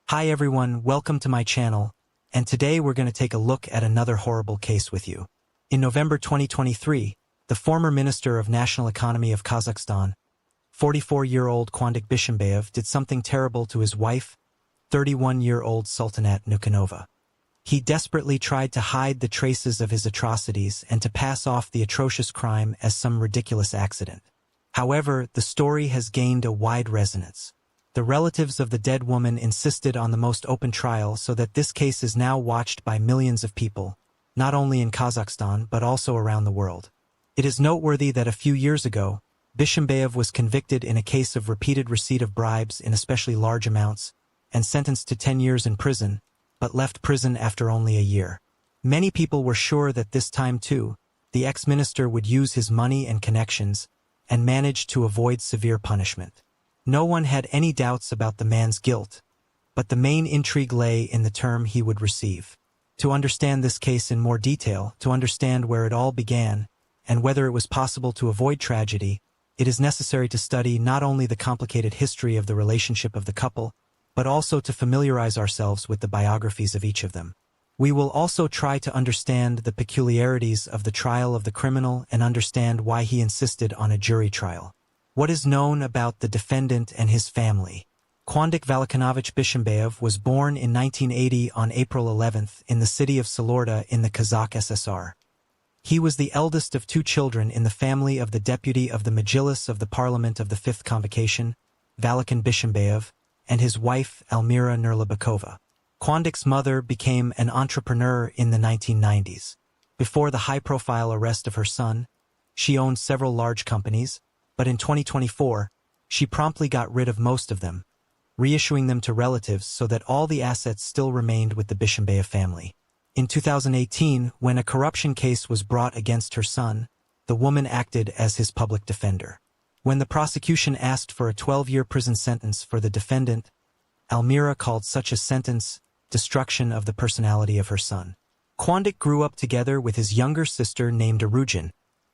Hi everyone, welcome to my channel, and today we're going to take a look at another horrible case with you. In November 2023, the former Minister of National Economy of Kazakhstan, 44-year-old Quandik Bishimbayev, did something terrible to his wife, 31-year-old Sultanat Nukanova. He desperately tried to hide the traces of his atrocities and to pass off the atrocious crime as some ridiculous accident. However, the story has gained a wide resonance. The relatives of the dead woman insisted on the most open trial so that this case is now watched by millions of people, not only in Kazakhstan but also around the world. It is noteworthy that a few years ago, Bishimbayev was convicted in a case of repeated receipt of bribes in especially large amounts and sentenced to 10 years in prison, but left prison after only a year. Many people were sure that this time too, the ex-minister would use his money and connections and manage to avoid severe punishment. No one had any doubts about the man's guilt, but the main intrigue lay in the term he would receive. To understand this case in more detail, to understand where it all began, and whether it was possible to avoid tragedy, it is necessary to study not only the complicated history of the relationship of the couple, but also to familiarize ourselves with the biographies of each of them. We will also try to understand the peculiarities of the trial of the criminal and understand why he insisted on a jury trial. What is known about the defendant and his family? Quandik Valikanovich Bishimbayev was born in 1980 on April 11th in the city of Salorda in the Kazakh SSR. He was the eldest of two children in the family of the deputy of the Majlis of the Parliament of the Fifth Convocation, Valikan Bishimbayev, and his wife Almira Nurlibekova. Quandik's mother became an entrepreneur in the 1990s. Before the high-profile arrest of her son, she owned several large companies, but in 2024, she promptly got rid of most of them, reissuing them to relatives so that all the assets still remained with the Bishimbayev family. In 2018, when a corruption case was brought against her son, the woman acted as his public defender. When the prosecution asked for a 12-year prison sentence for the defendant, Almira called such a sentence destruction of the personality of her son. Quandik grew up together with his younger sister named Arujin,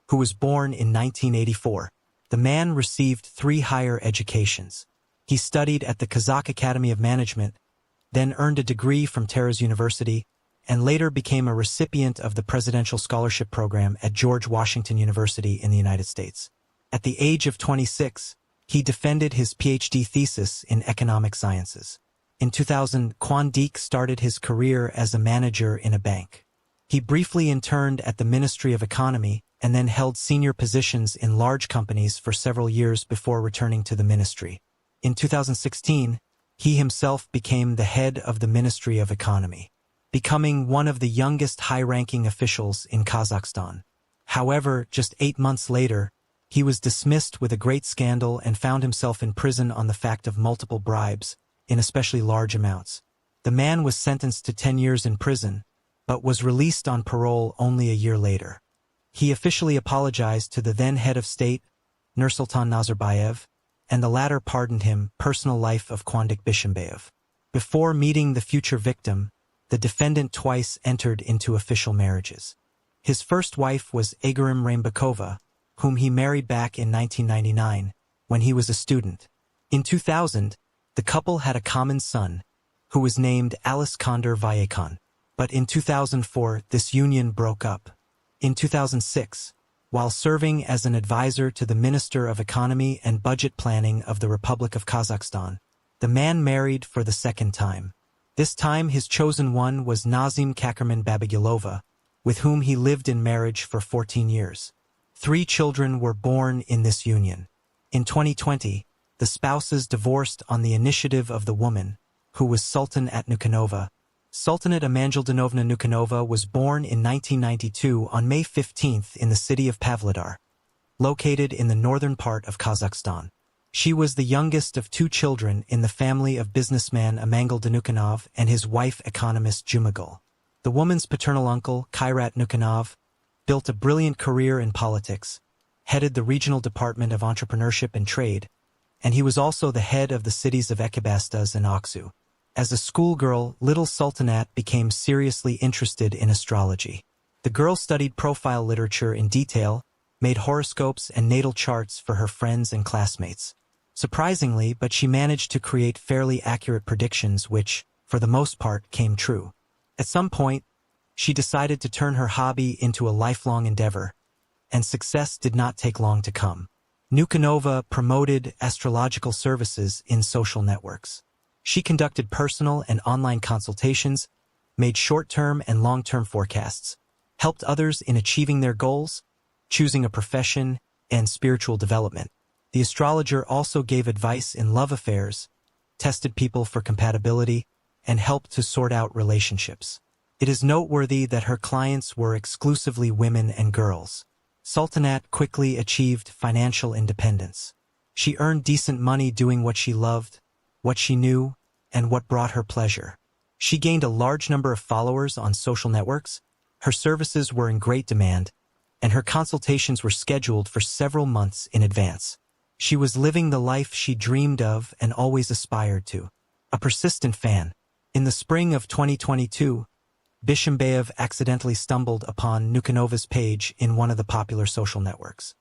who was born in 1984. The man received 3 higher educations. He studied at the Kazakh Academy of Management, then earned a degree from Taraz University, and later became a recipient of the Presidential Scholarship Program at George Washington University in the United States. At the age of 26, he defended his PhD thesis in economic sciences. In 2000, Quandik started his career as a manager in a bank. He briefly interned at the Ministry of Economy and then held senior positions in large companies for several years before returning to the ministry. In 2016, he himself became the head of the Ministry of Economy, becoming one of the youngest high-ranking officials in Kazakhstan. However, just 8 months later, he was dismissed with a great scandal and found himself in prison on the fact of multiple bribes, in especially large amounts. The man was sentenced to 10 years in prison, but was released on parole only a year later. He officially apologized to the then head of state, Nursultan Nazarbayev, and the latter pardoned him. Personal life of Quandik Bishimbayev. Before meeting the future victim, the defendant twice entered into official marriages. His first wife was Agarim Raimbekova, whom he married back in 1999, when he was a student. In 2000, the couple had a common son, who was named Aliskandar Vayekan. But in 2004, this union broke up. In 2006, while serving as an advisor to the Minister of Economy and Budget Planning of the Republic of Kazakhstan, the man married for the second time. This time his chosen one was Nazim Kakerman Babagilova, with whom he lived in marriage for 14 years. 3 children were born in this union. In 2020, the spouses divorced on the initiative of the woman, who was Sultanat Nukanova. Sultanat Amanjaldanovna Nukanova was born in 1992 on May 15th in the city of Pavlodar, located in the northern part of Kazakhstan. She was the youngest of 2 children in the family of businessman Amangal Nukanov and his wife economist Jumagul. The woman's paternal uncle, Kairat Nukanov, built a brilliant career in politics, headed the regional department of entrepreneurship and trade, and he was also the head of the cities of Ekibastuz and Aksu. As a schoolgirl, little Sultanat became seriously interested in astrology. The girl studied profile literature in detail, made horoscopes and natal charts for her friends and classmates. Surprisingly, but she managed to create fairly accurate predictions which, for the most part, came true. At some point, she decided to turn her hobby into a lifelong endeavor, and success did not take long to come. Nukanova promoted astrological services in social networks. She conducted personal and online consultations, made short-term and long-term forecasts, helped others in achieving their goals, choosing a profession, and spiritual development. The astrologer also gave advice in love affairs, tested people for compatibility, and helped to sort out relationships. It is noteworthy that her clients were exclusively women and girls. Sultanat quickly achieved financial independence. She earned decent money doing what she loved, what she knew, and what brought her pleasure. She gained a large number of followers on social networks, her services were in great demand, and her consultations were scheduled for several months in advance. She was living the life she dreamed of and always aspired to. A persistent fan. In the spring of 2022, Bishimbayev accidentally stumbled upon Nukanova's page in one of the popular social networks.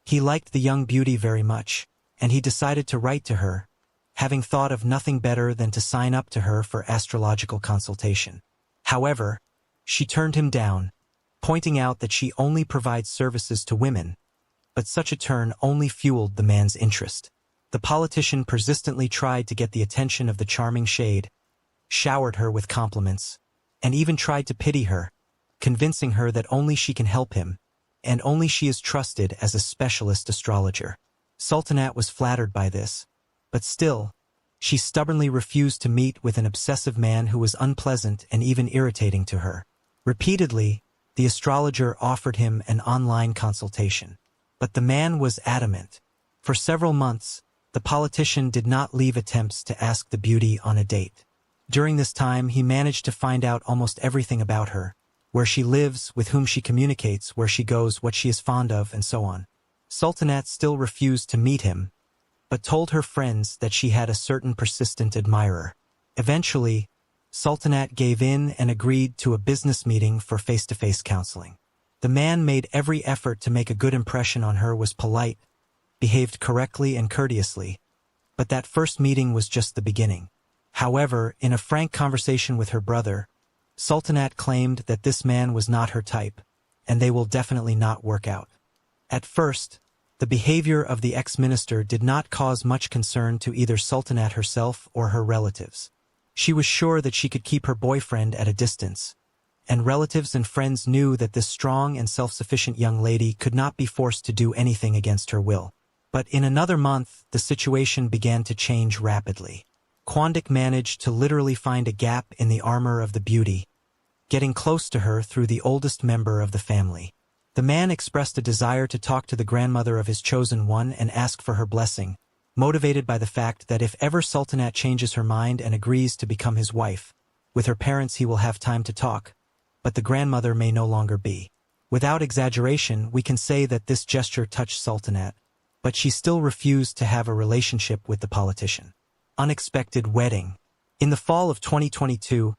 He liked the young beauty very much, and he decided to write to her, having thought of nothing better than to sign up to her for astrological consultation. However, she turned him down, pointing out that she only provides services to women, but such a turn only fueled the man's interest. The politician persistently tried to get the attention of the charming shade, showered her with compliments, and even tried to pity her, convincing her that only she can help him, and only she is trusted as a specialist astrologer. Sultanat was flattered by this, but still, she stubbornly refused to meet with an obsessive man who was unpleasant and even irritating to her. Repeatedly, the astrologer offered him an online consultation, but the man was adamant. For several months, the politician did not leave attempts to ask the beauty on a date. During this time, he managed to find out almost everything about her, where she lives, with whom she communicates, where she goes, what she is fond of, and so on. Sultanat still refused to meet him, but told her friends that she had a certain persistent admirer. Eventually, Sultanat gave in and agreed to a business meeting for face-to-face counseling. The man made every effort to make a good impression on her, was polite, behaved correctly and courteously, but that first meeting was just the beginning. However, in a frank conversation with her brother, Sultanat claimed that this man was not her type, and they will definitely not work out. At first, the behavior of the ex-minister did not cause much concern to either Sultanat herself or her relatives. She was sure that she could keep her boyfriend at a distance, and relatives and friends knew that this strong and self-sufficient young lady could not be forced to do anything against her will. But in another month, the situation began to change rapidly. Quandic managed to literally find a gap in the armor of the beauty, getting close to her through the oldest member of the family. The man expressed a desire to talk to the grandmother of his chosen one and ask for her blessing, motivated by the fact that if ever Sultanat changes her mind and agrees to become his wife, with her parents he will have time to talk, but the grandmother may no longer be. Without exaggeration, we can say that this gesture touched Sultanat, but she still refused to have a relationship with the politician. Unexpected wedding. In the fall of 2022,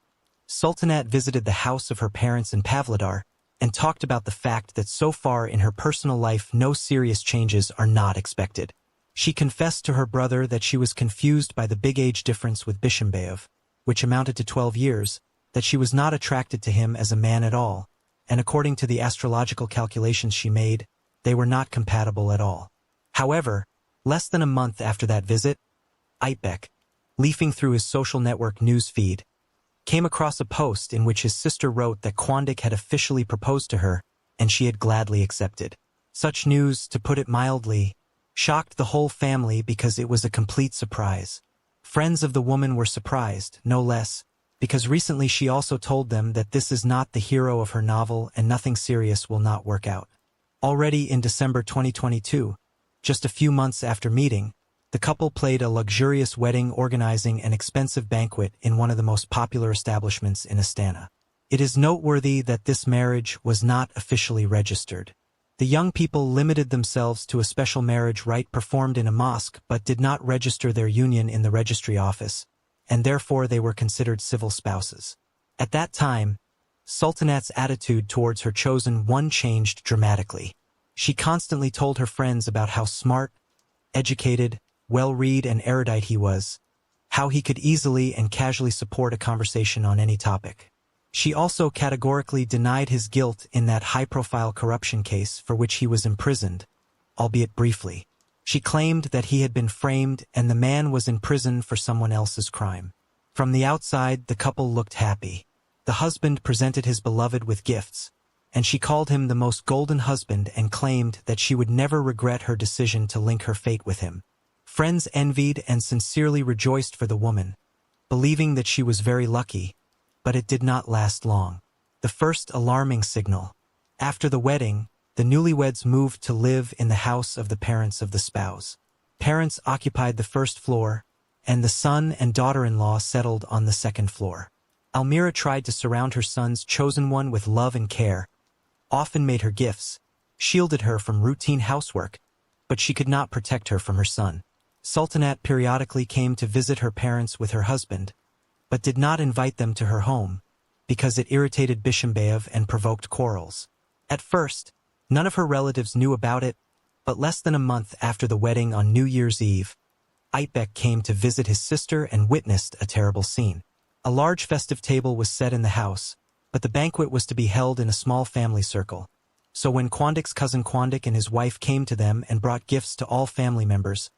Sultanat visited the house of her parents in Pavlodar and talked about the fact that so far in her personal life no serious changes are not expected. She confessed to her brother that she was confused by the big age difference with Bishimbayev, which amounted to 12 years, that she was not attracted to him as a man at all, and according to the astrological calculations she made, they were not compatible at all. However, less than a month after that visit, Aitbek, leafing through his social network news feed, came across a post in which his sister wrote that Quandic had officially proposed to her, and she had gladly accepted. Such news, to put it mildly, shocked the whole family because it was a complete surprise. Friends of the woman were surprised, no less, because recently she also told them that this is not the hero of her novel and nothing serious will not work out. Already in December 2022, just a few months after meeting, the couple played a luxurious wedding, organizing an expensive banquet in one of the most popular establishments in Astana. It is noteworthy that this marriage was not officially registered. The young people limited themselves to a special marriage rite performed in a mosque but did not register their union in the registry office, and therefore they were considered civil spouses. At that time, Sultanat's attitude towards her chosen one changed dramatically. She constantly told her friends about how smart, educated, well-read and erudite he was, how he could easily and casually support a conversation on any topic. She also categorically denied his guilt in that high-profile corruption case for which he was imprisoned, albeit briefly. She claimed that he had been framed and the man was in prison for someone else's crime. From the outside, the couple looked happy. The husband presented his beloved with gifts, and she called him the most golden husband and claimed that she would never regret her decision to link her fate with him. Friends envied and sincerely rejoiced for the woman, believing that she was very lucky, but it did not last long. The first alarming signal. After the wedding, the newlyweds moved to live in the house of the parents of the spouse. Parents occupied the first floor, and the son and daughter-in-law settled on the second floor. Almira tried to surround her son's chosen one with love and care, often made her gifts, shielded her from routine housework, but she could not protect her from her son. Sultanat periodically came to visit her parents with her husband, but did not invite them to her home, because it irritated Bishimbayev and provoked quarrels. At first, none of her relatives knew about it, but less than a month after the wedding on New Year's Eve, Aytbek came to visit his sister and witnessed a terrible scene. A large festive table was set in the house, but the banquet was to be held in a small family circle. So when Quandik's cousin Quandik and his wife came to them and brought gifts to all family members,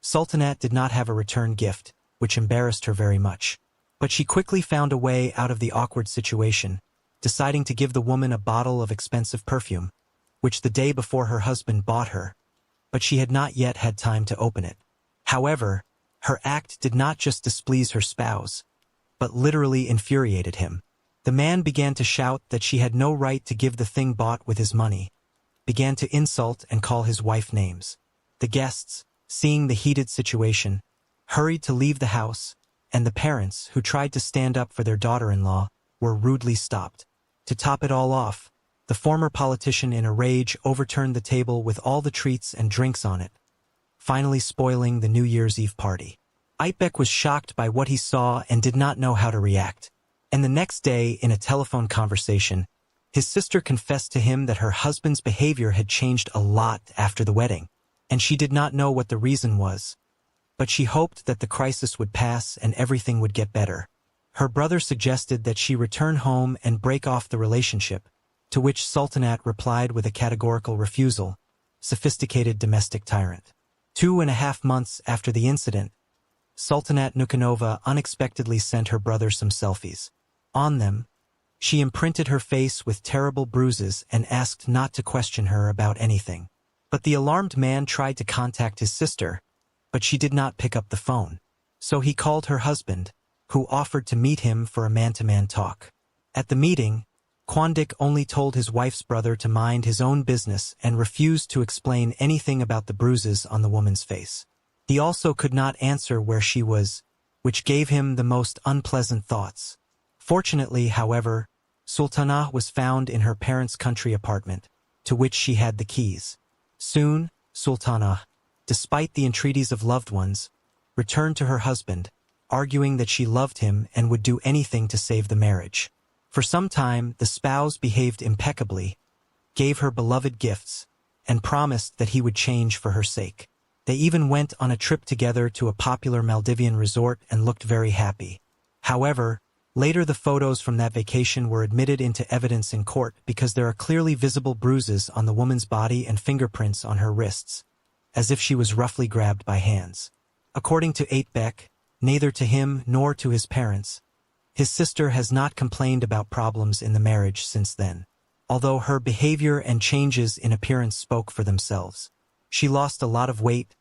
Sultanat did not have a return gift, which embarrassed her very much. But she quickly found a way out of the awkward situation, deciding to give the woman a bottle of expensive perfume, which the day before her husband bought her, but she had not yet had time to open it. However, her act did not just displease her spouse, but literally infuriated him. The man began to shout that she had no right to give the thing bought with his money, began to insult and call his wife names. The guests, seeing the heated situation, hurried to leave the house, and the parents, who tried to stand up for their daughter-in-law, were rudely stopped. To top it all off, the former politician in a rage overturned the table with all the treats and drinks on it, finally spoiling the New Year's Eve party. Aytbek was shocked by what he saw and did not know how to react. And the next day, in a telephone conversation, his sister confessed to him that her husband's behavior had changed a lot after the wedding, and she did not know what the reason was. But she hoped that the crisis would pass and everything would get better. Her brother suggested that she return home and break off the relationship, to which Sultanat replied with a categorical refusal, sophisticated domestic tyrant. 2.5 months after the incident, Sultanat Nukanova unexpectedly sent her brother some selfies. On them, she imprinted her face with terrible bruises and asked not to question her about anything. But the alarmed man tried to contact his sister, but she did not pick up the phone. So he called her husband, who offered to meet him for a man-to-man talk. At the meeting, Quandik only told his wife's brother to mind his own business and refused to explain anything about the bruises on the woman's face. He also could not answer where she was, which gave him the most unpleasant thoughts. Fortunately, however, Sultanah was found in her parents' country apartment, to which she had the keys. Soon, Sultanah, despite the entreaties of loved ones, returned to her husband, arguing that she loved him and would do anything to save the marriage. For some time, the spouse behaved impeccably, gave her beloved gifts, and promised that he would change for her sake. They even went on a trip together to a popular Maldivian resort and looked very happy. However, later the photos from that vacation were admitted into evidence in court because there are clearly visible bruises on the woman's body and fingerprints on her wrists, as if she was roughly grabbed by hands. According to Aytbek, neither to him nor to his parents, his sister has not complained about problems in the marriage since then, although her behavior and changes in appearance spoke for themselves. She lost a lot of weight,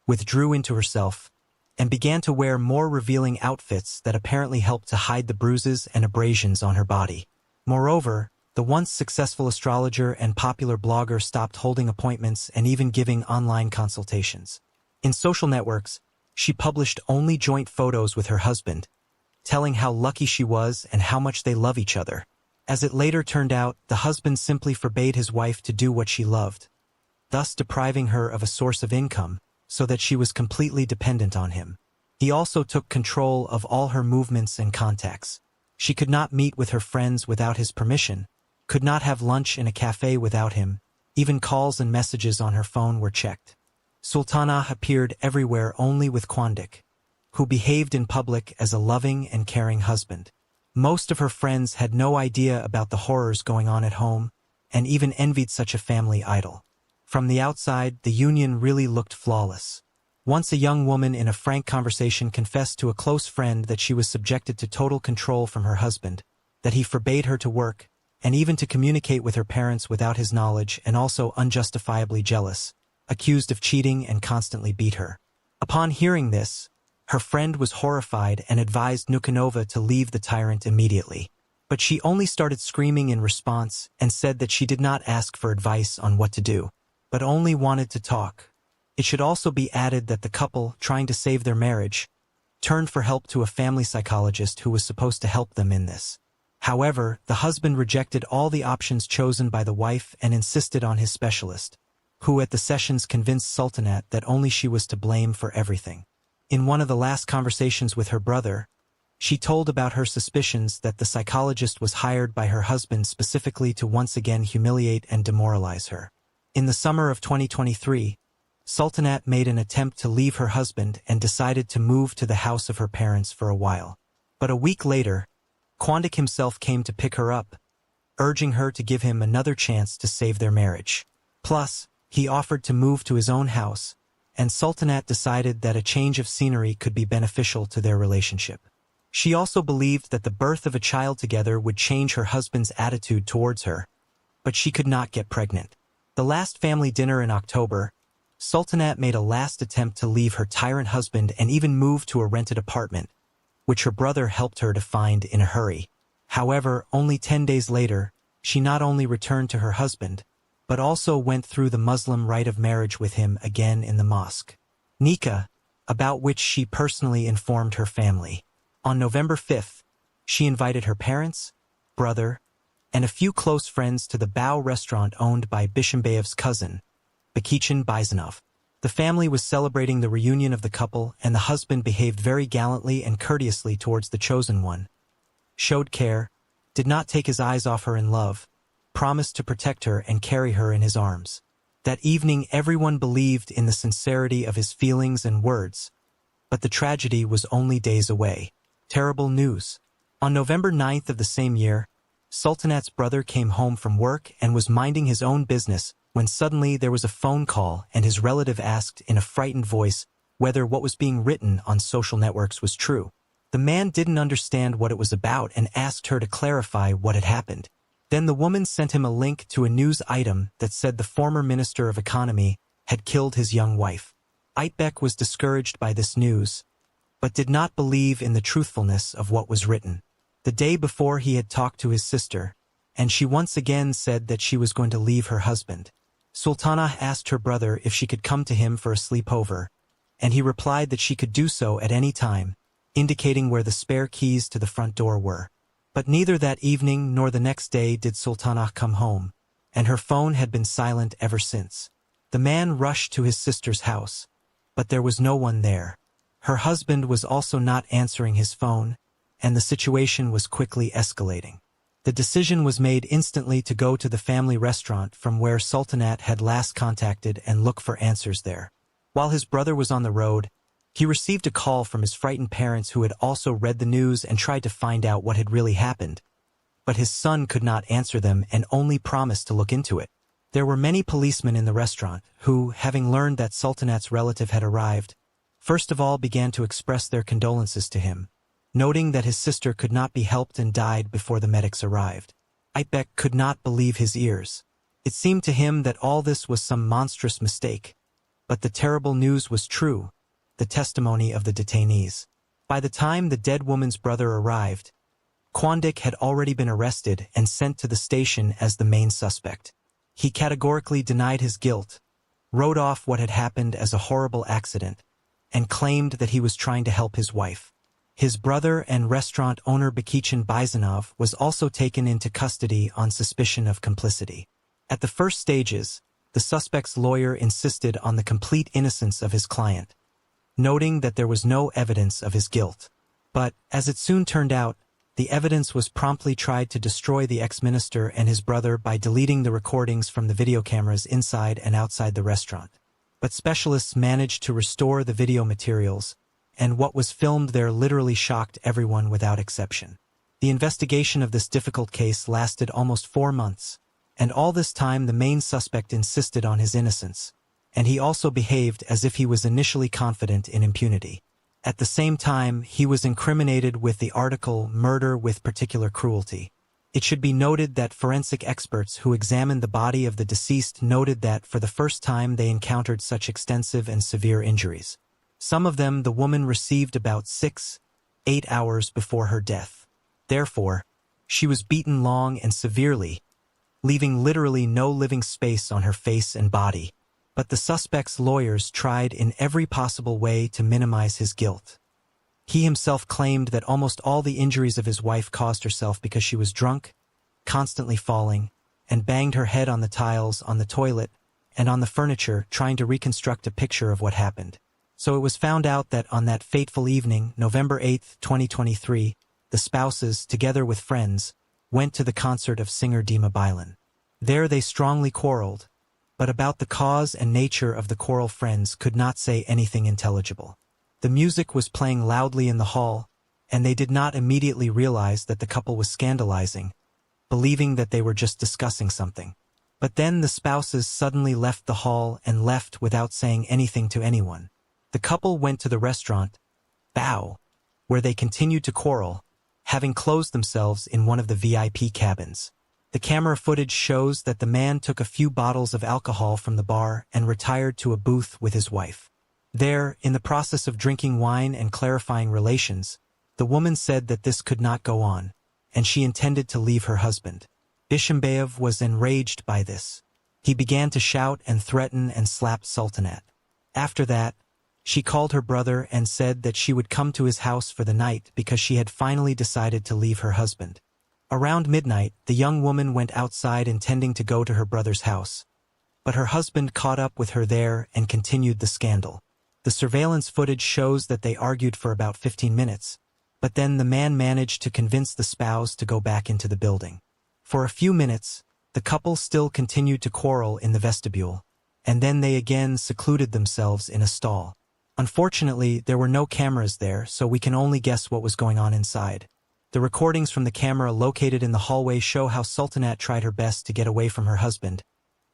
withdrew into herself, and began to wear more revealing outfits that apparently helped to hide the bruises and abrasions on her body. Moreover, the once successful astrologer and popular blogger stopped holding appointments and even giving online consultations. In social networks, she published only joint photos with her husband, telling how lucky she was and how much they love each other. As it later turned out, the husband simply forbade his wife to do what she loved, thus depriving her of a source of income, so that she was completely dependent on him. He also took control of all her movements and contacts. She could not meet with her friends without his permission, could not have lunch in a cafe without him, even calls and messages on her phone were checked. Sultanah appeared everywhere only with Quandik, who behaved in public as a loving and caring husband. Most of her friends had no idea about the horrors going on at home, and even envied such a family idol. From the outside, the union really looked flawless. Once a young woman in a frank conversation confessed to a close friend that she was subjected to total control from her husband, that he forbade her to work, and even to communicate with her parents without his knowledge, and also unjustifiably jealous, accused of cheating and constantly beat her. Upon hearing this, her friend was horrified and advised Nukanova to leave the tyrant immediately. But she only started screaming in response and said that she did not ask for advice on what to do, but only wanted to talk. It should also be added that the couple, trying to save their marriage, turned for help to a family psychologist who was supposed to help them in this. However, the husband rejected all the options chosen by the wife and insisted on his specialist, who at the sessions convinced Sultanat that only she was to blame for everything. In one of the last conversations with her brother, she told about her suspicions that the psychologist was hired by her husband specifically to once again humiliate and demoralize her. In the summer of 2023, Sultanat made an attempt to leave her husband and decided to move to the house of her parents for a while. But a week later, Quandik himself came to pick her up, urging her to give him another chance to save their marriage. Plus, he offered to move to his own house, and Sultanat decided that a change of scenery could be beneficial to their relationship. She also believed that the birth of a child together would change her husband's attitude towards her, but she could not get pregnant. The last family dinner in October, Sultanat made a last attempt to leave her tyrant husband and even move to a rented apartment, which her brother helped her to find in a hurry. However, only 10 days later, she not only returned to her husband, but also went through the Muslim rite of marriage with him again in the mosque. Nikah, about which she personally informed her family. On November 5th, she invited her parents, brother, and a few close friends to the Bao restaurant owned by Bishimbayev's cousin, Bekichin Byzanov. The family was celebrating the reunion of the couple, and the husband behaved very gallantly and courteously towards the chosen one, showed care, did not take his eyes off her in love, promised to protect her and carry her in his arms. That evening everyone believed in the sincerity of his feelings and words, but the tragedy was only days away. Terrible news. On November 9th of the same year, Sultanat's brother came home from work and was minding his own business when suddenly there was a phone call and his relative asked in a frightened voice whether what was being written on social networks was true. The man didn't understand what it was about and asked her to clarify what had happened. Then the woman sent him a link to a news item that said the former Minister of Economy had killed his young wife. Aitbek was discouraged by this news, but did not believe in the truthfulness of what was written. The day before he had talked to his sister, and she once again said that she was going to leave her husband. Sultanah asked her brother if she could come to him for a sleepover, and he replied that she could do so at any time, indicating where the spare keys to the front door were. But neither that evening nor the next day did Sultanah come home, and her phone had been silent ever since. The man rushed to his sister's house, but there was no one there. Her husband was also not answering his phone, and the situation was quickly escalating. The decision was made instantly to go to the family restaurant from where Sultanat had last contacted and look for answers there. While his brother was on the road, he received a call from his frightened parents who had also read the news and tried to find out what had really happened. But his son could not answer them and only promised to look into it. There were many policemen in the restaurant who, having learned that Sultanat's relative had arrived, first of all began to express their condolences to him, noting that his sister could not be helped and died before the medics arrived. Aitbek could not believe his ears. It seemed to him that all this was some monstrous mistake. But the terrible news was true, the testimony of the detainees. By the time the dead woman's brother arrived, Quandik had already been arrested and sent to the station as the main suspect. He categorically denied his guilt, wrote off what had happened as a horrible accident, and claimed that he was trying to help his wife. His brother and restaurant owner Bekichin Byzanov was also taken into custody on suspicion of complicity. At the first stages, the suspect's lawyer insisted on the complete innocence of his client, noting that there was no evidence of his guilt. But, as it soon turned out, the evidence was promptly tried to destroy the ex-minister and his brother by deleting the recordings from the video cameras inside and outside the restaurant. but specialists managed to restore the video materials, and what was filmed there literally shocked everyone without exception. The investigation of this difficult case lasted almost 4 months, and all this time the main suspect insisted on his innocence, and he also behaved as if he was initially confident in impunity. At the same time, he was incriminated with the article "Murder with Particular Cruelty." It should be noted that forensic experts who examined the body of the deceased noted that for the first time they encountered such extensive and severe injuries. Some of them the woman received about 6-8 hours before her death. Therefore, she was beaten long and severely, leaving literally no living space on her face and body. But the suspect's lawyers tried in every possible way to minimize his guilt. He himself claimed that almost all the injuries of his wife caused herself because she was drunk, constantly falling, and banged her head on the tiles, on the toilet, and on the furniture, trying to reconstruct a picture of what happened. So it was found out that on that fateful evening, November 8, 2023, the spouses, together with friends, went to the concert of singer Dima Bilan. There they strongly quarreled, but about the cause and nature of the quarrel friends could not say anything intelligible. The music was playing loudly in the hall, and they did not immediately realize that the couple was scandalizing, believing that they were just discussing something. But then the spouses suddenly left the hall and left without saying anything to anyone. The couple went to the restaurant, Bao, where they continued to quarrel, having closed themselves in one of the VIP cabins. The camera footage shows that the man took a few bottles of alcohol from the bar and retired to a booth with his wife. There, in the process of drinking wine and clarifying relations, the woman said that this could not go on, and she intended to leave her husband. Bishimbayev was enraged by this. He began to shout and threaten and slapped Sultanat. After that, she called her brother and said that she would come to his house for the night because she had finally decided to leave her husband. Around midnight, the young woman went outside intending to go to her brother's house, but her husband caught up with her there and continued the scandal. The surveillance footage shows that they argued for about 15 minutes, but then the man managed to convince the spouse to go back into the building. For a few minutes, the couple still continued to quarrel in the vestibule, and then they again secluded themselves in a stall. Unfortunately, there were no cameras there, so we can only guess what was going on inside. The recordings from the camera located in the hallway show how Sultanat tried her best to get away from her husband,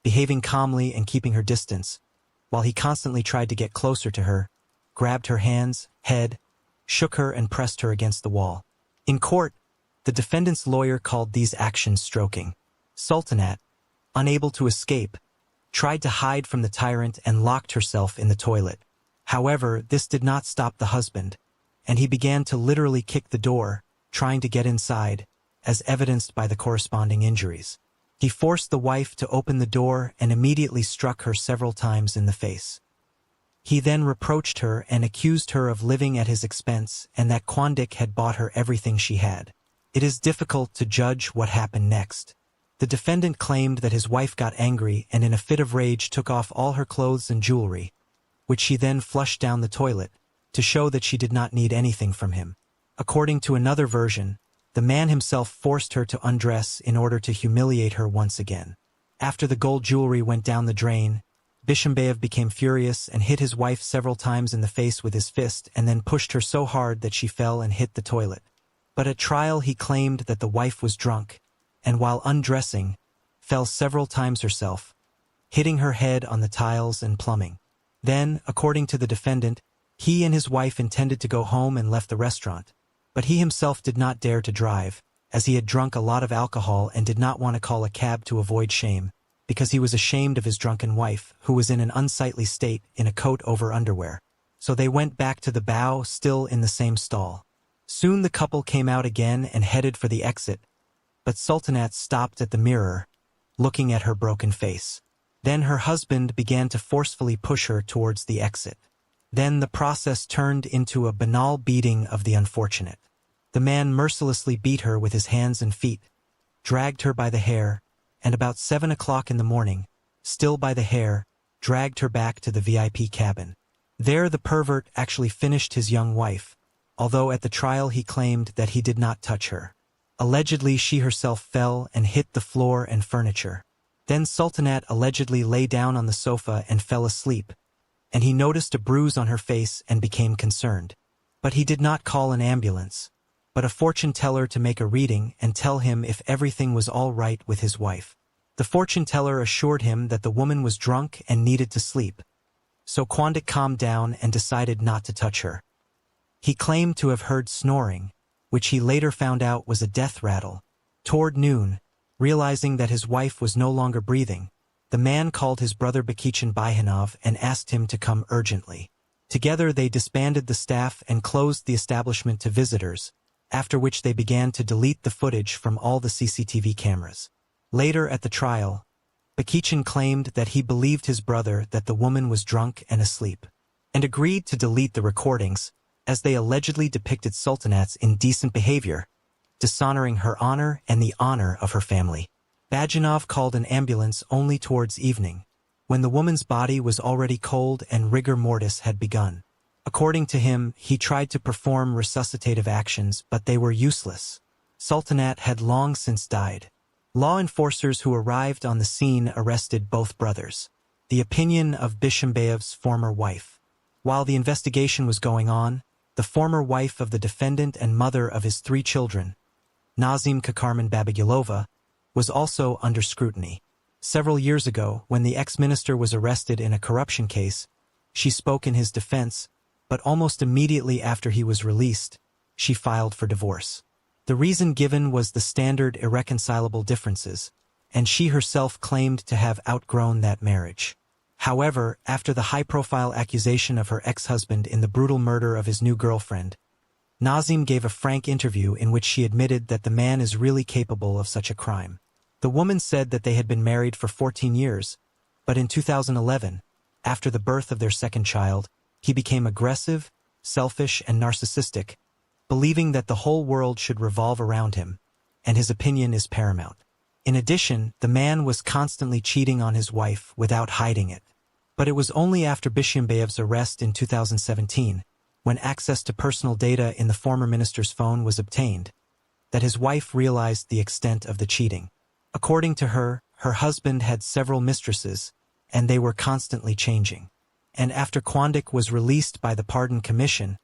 behaving calmly and keeping her distance, while he constantly tried to get closer to her, grabbed her hands, head, shook her and pressed her against the wall. In court, the defendant's lawyer called these actions stroking. Sultanat, unable to escape, tried to hide from the tyrant and locked herself in the toilet. However, this did not stop the husband, and he began to literally kick the door, trying to get inside, as evidenced by the corresponding injuries. He forced the wife to open the door and immediately struck her several times in the face. He then reproached her and accused her of living at his expense and that Kwandik had bought her everything she had. It is difficult to judge what happened next. The defendant claimed that his wife got angry and in a fit of rage took off all her clothes and jewelry, which she then flushed down the toilet, to show that she did not need anything from him. According to another version, the man himself forced her to undress in order to humiliate her once again. After the gold jewelry went down the drain, Bishimbayev became furious and hit his wife several times in the face with his fist and then pushed her so hard that she fell and hit the toilet. But at trial he claimed that the wife was drunk, and while undressing, fell several times herself, hitting her head on the tiles and plumbing. Then, according to the defendant, he and his wife intended to go home and left the restaurant. But he himself did not dare to drive, as he had drunk a lot of alcohol and did not want to call a cab to avoid shame, because he was ashamed of his drunken wife, who was in an unsightly state in a coat over underwear. So they went back to the Bao, still in the same stall. Soon the couple came out again and headed for the exit, but Sultanat stopped at the mirror, looking at her broken face. Then her husband began to forcefully push her towards the exit. Then the process turned into a banal beating of the unfortunate. The man mercilessly beat her with his hands and feet, dragged her by the hair, and about 7 o'clock in the morning, still by the hair, dragged her back to the VIP cabin. There the pervert actually finished his young wife, although at the trial he claimed that he did not touch her. Allegedly she herself fell and hit the floor and furniture. Then Sultanat allegedly lay down on the sofa and fell asleep, and he noticed a bruise on her face and became concerned. But he did not call an ambulance, but a fortune teller to make a reading and tell him if everything was all right with his wife. The fortune teller assured him that the woman was drunk and needed to sleep, so Quandic calmed down and decided not to touch her. He claimed to have heard snoring, which he later found out was a death rattle. Toward noon, realizing that his wife was no longer breathing, the man called his brother Bakichin Baihanov and asked him to come urgently. Together they disbanded the staff and closed the establishment to visitors, after which they began to delete the footage from all the CCTV cameras. Later at the trial, Bakichin claimed that he believed his brother that the woman was drunk and asleep, and agreed to delete the recordings, as they allegedly depicted Sultanat's indecent behavior, dishonoring her honor and the honor of her family. Bajanov called an ambulance only towards evening, when the woman's body was already cold and rigor mortis had begun. According to him, he tried to perform resuscitative actions, but they were useless. Sultanat had long since died. Law enforcers who arrived on the scene arrested both brothers. The opinion of Bishimbayev's former wife. While the investigation was going on, the former wife of the defendant and mother of his 3 children, Nazim Kakarman Babagilova, was also under scrutiny. Several years ago, when the ex-minister was arrested in a corruption case, she spoke in his defense, but almost immediately after he was released, she filed for divorce. The reason given was the standard irreconcilable differences, and she herself claimed to have outgrown that marriage. However, after the high-profile accusation of her ex-husband in the brutal murder of his new girlfriend, Nazim gave a frank interview in which she admitted that the man is really capable of such a crime. The woman said that they had been married for 14 years, but in 2011, after the birth of their second child, he became aggressive, selfish, and narcissistic, believing that the whole world should revolve around him, and his opinion is paramount. In addition, the man was constantly cheating on his wife without hiding it. But it was only after Bishimbayev's arrest in 2017, when access to personal data in the former minister's phone was obtained, that his wife realized the extent of the cheating. According to her, her husband had several mistresses, and they were constantly changing. And after Quandic was released by the Pardon Commission,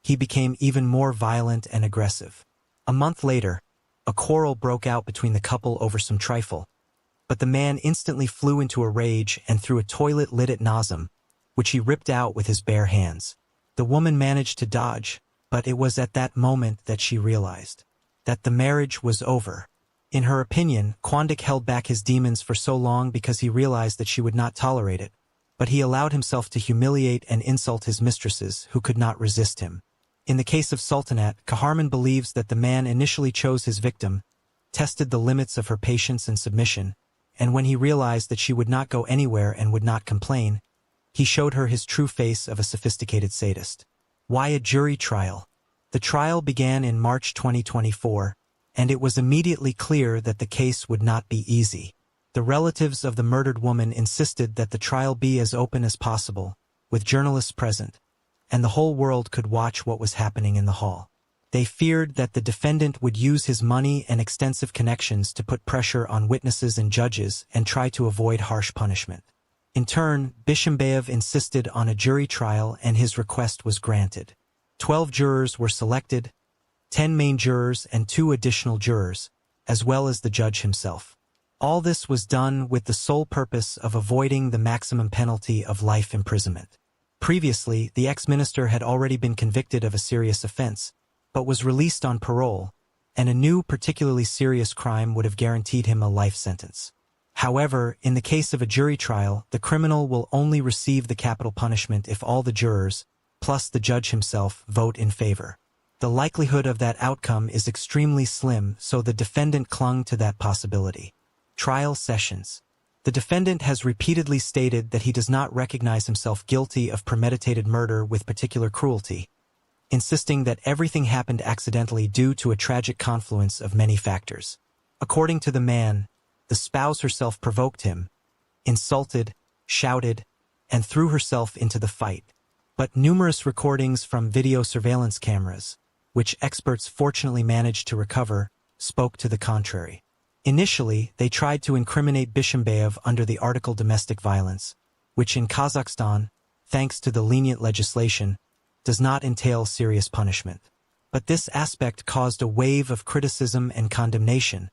he became even more violent and aggressive. A month later, a quarrel broke out between the couple over some trifle, but the man instantly flew into a rage and threw a toilet lid at Nazim, which he ripped out with his bare hands. The woman managed to dodge, but it was at that moment that she realized that the marriage was over. In her opinion, Quandic held back his demons for so long because he realized that she would not tolerate it, but he allowed himself to humiliate and insult his mistresses who could not resist him. In the case of Sultanat, Kaharman believes that the man initially chose his victim, tested the limits of her patience and submission, and when he realized that she would not go anywhere and would not complain, he showed her his true face of a sophisticated sadist. Why a jury trial? The trial began in March 2024, and it was immediately clear that the case would not be easy. The relatives of the murdered woman insisted that the trial be as open as possible, with journalists present, and the whole world could watch what was happening in the hall. They feared that the defendant would use his money and extensive connections to put pressure on witnesses and judges and try to avoid harsh punishment. In turn, Bishimbayev insisted on a jury trial and his request was granted. 12 jurors were selected, 10 main jurors and 2 additional jurors, as well as the judge himself. All this was done with the sole purpose of avoiding the maximum penalty of life imprisonment. Previously, the ex-minister had already been convicted of a serious offense, but was released on parole, and a new particularly serious crime would have guaranteed him a life sentence. However, in the case of a jury trial, the criminal will only receive the capital punishment if all the jurors, plus the judge himself, vote in favor. The likelihood of that outcome is extremely slim, so the defendant clung to that possibility. Trial sessions. The defendant has repeatedly stated that he does not recognize himself guilty of premeditated murder with particular cruelty, insisting that everything happened accidentally due to a tragic confluence of many factors. According to the man, the spouse herself provoked him, insulted, shouted, and threw herself into the fight. But numerous recordings from video surveillance cameras, which experts fortunately managed to recover, spoke to the contrary. Initially, they tried to incriminate Bishimbayev under the article domestic violence, which in Kazakhstan thanks to the lenient legislation, does not entail serious punishment. But this aspect caused a wave of criticism and condemnation,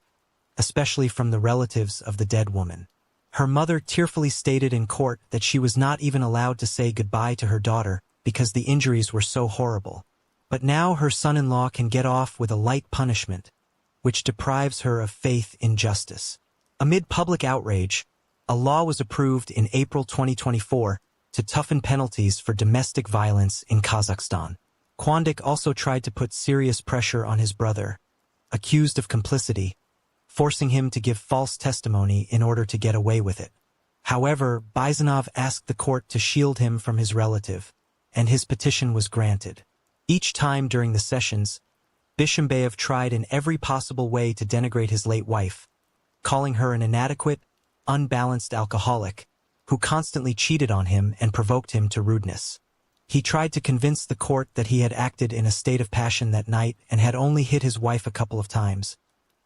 especially from the relatives of the dead woman. Her mother tearfully stated in court that she was not even allowed to say goodbye to her daughter because the injuries were so horrible. But now her son-in-law can get off with a light punishment, which deprives her of faith in justice. Amid public outrage, a law was approved in April 2024 to toughen penalties for domestic violence in Kazakhstan. Quandic also tried to put serious pressure on his brother, accused of complicity, forcing him to give false testimony in order to get away with it. However, Byzanov asked the court to shield him from his relative, and his petition was granted. Each time during the sessions, Bishembayev tried in every possible way to denigrate his late wife, calling her an inadequate, unbalanced alcoholic who constantly cheated on him and provoked him to rudeness. He tried to convince the court that he had acted in a state of passion that night and had only hit his wife a couple of times,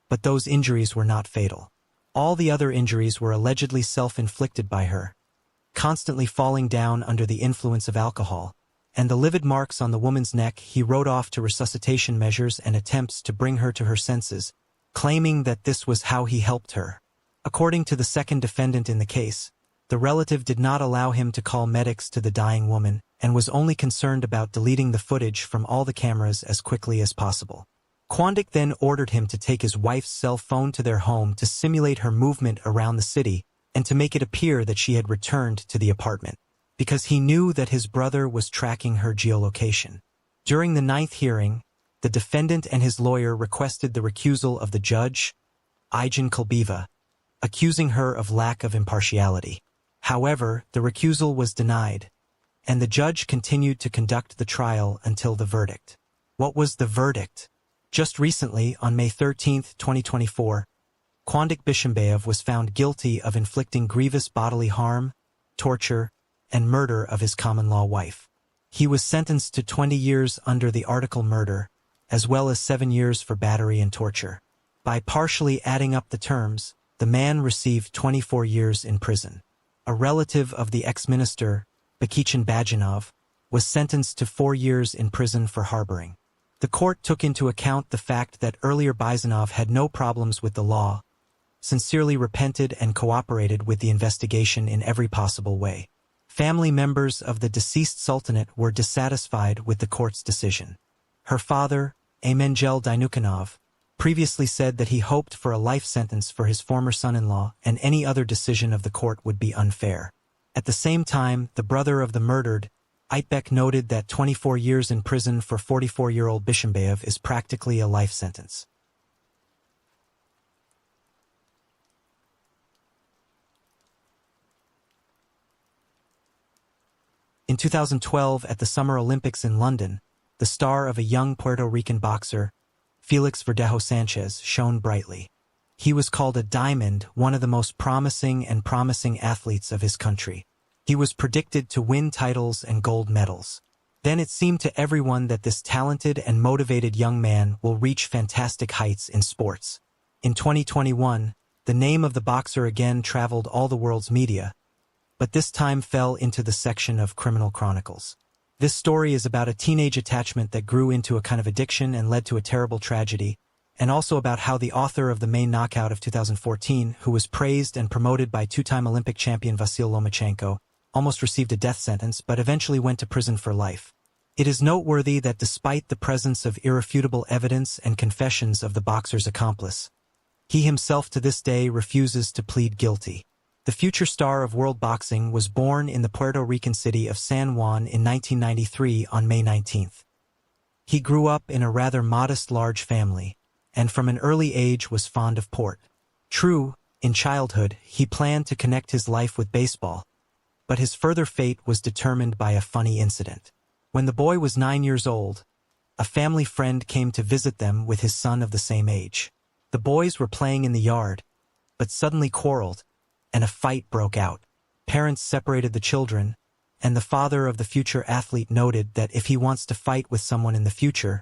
but those injuries were not fatal. All the other injuries were allegedly self-inflicted by her, constantly falling down under the influence of alcohol, and the livid marks on the woman's neck he wrote off to resuscitation measures and attempts to bring her to her senses, claiming that this was how he helped her. According to the second defendant in the case, the relative did not allow him to call medics to the dying woman and was only concerned about deleting the footage from all the cameras as quickly as possible. Quandic then ordered him to take his wife's cell phone to their home to simulate her movement around the city and to make it appear that she had returned to the apartment, because he knew that his brother was tracking her geolocation. During the 9th hearing, the defendant and his lawyer requested the recusal of the judge, Ijan Kulbeva, accusing her of lack of impartiality. However, the recusal was denied, and the judge continued to conduct the trial until the verdict. What was the verdict? Just recently, on May 13, 2024, Quandic Bishembayev was found guilty of inflicting grievous bodily harm, torture, and murder of his common-law wife. He was sentenced to 20 years under the article murder, as well as 7 years for battery and torture. By partially adding up the terms, the man received 24 years in prison. A relative of the ex-minister, Bakichin Bajanov, was sentenced to 4 years in prison for harboring. The court took into account the fact that earlier Byzanov had no problems with the law, sincerely repented and cooperated with the investigation in every possible way. Family members of the deceased sultanate were dissatisfied with the court's decision. Her father, Amengel Dynukhanov, previously said that he hoped for a life sentence for his former son-in-law and any other decision of the court would be unfair. At the same time, the brother of the murdered, Aitbek, noted that 24 years in prison for 44-year-old Bishembayev is practically a life sentence. In 2012, at the Summer Olympics in London, the star of a young Puerto Rican boxer, Felix Verdejo Sanchez, shone brightly. He was called a diamond, one of the most promising athletes of his country. He was predicted to win titles and gold medals. Then it seemed to everyone that this talented and motivated young man will reach fantastic heights in sports. In 2021, the name of the boxer again traveled all the world's media, but this time fell into the section of criminal chronicles. This story is about a teenage attachment that grew into a kind of addiction and led to a terrible tragedy, and also about how the author of the main knockout of 2014, who was praised and promoted by two-time Olympic champion Vasyl Lomachenko, almost received a death sentence but eventually went to prison for life. It is noteworthy that despite the presence of irrefutable evidence and confessions of the boxer's accomplice, he himself to this day refuses to plead guilty. The future star of world boxing was born in the Puerto Rican city of San Juan in 1993 on May 19th. He grew up in a rather modest large family, and from an early age was fond of port. True, in childhood, he planned to connect his life with baseball, but his further fate was determined by a funny incident. When the boy was 9 years old, a family friend came to visit them with his son of the same age. The boys were playing in the yard, but suddenly quarreled, and a fight broke out. Parents separated the children, and the father of the future athlete noted that if he wants to fight with someone in the future,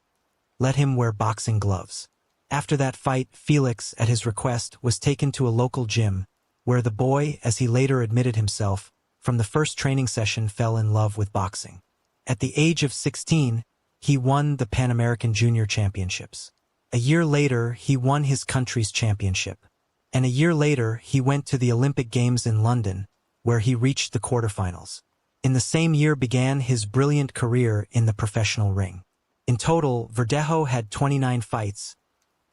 let him wear boxing gloves. After that fight, Felix, at his request, was taken to a local gym, where the boy, as he later admitted himself, from the first training session fell in love with boxing. At the age of 16, he won the Pan American Junior Championships. A year later, he won his country's championship. And a year later, he went to the Olympic Games in London, where he reached the quarterfinals. In the same year began his brilliant career in the professional ring. In total, Verdejo had 29 fights,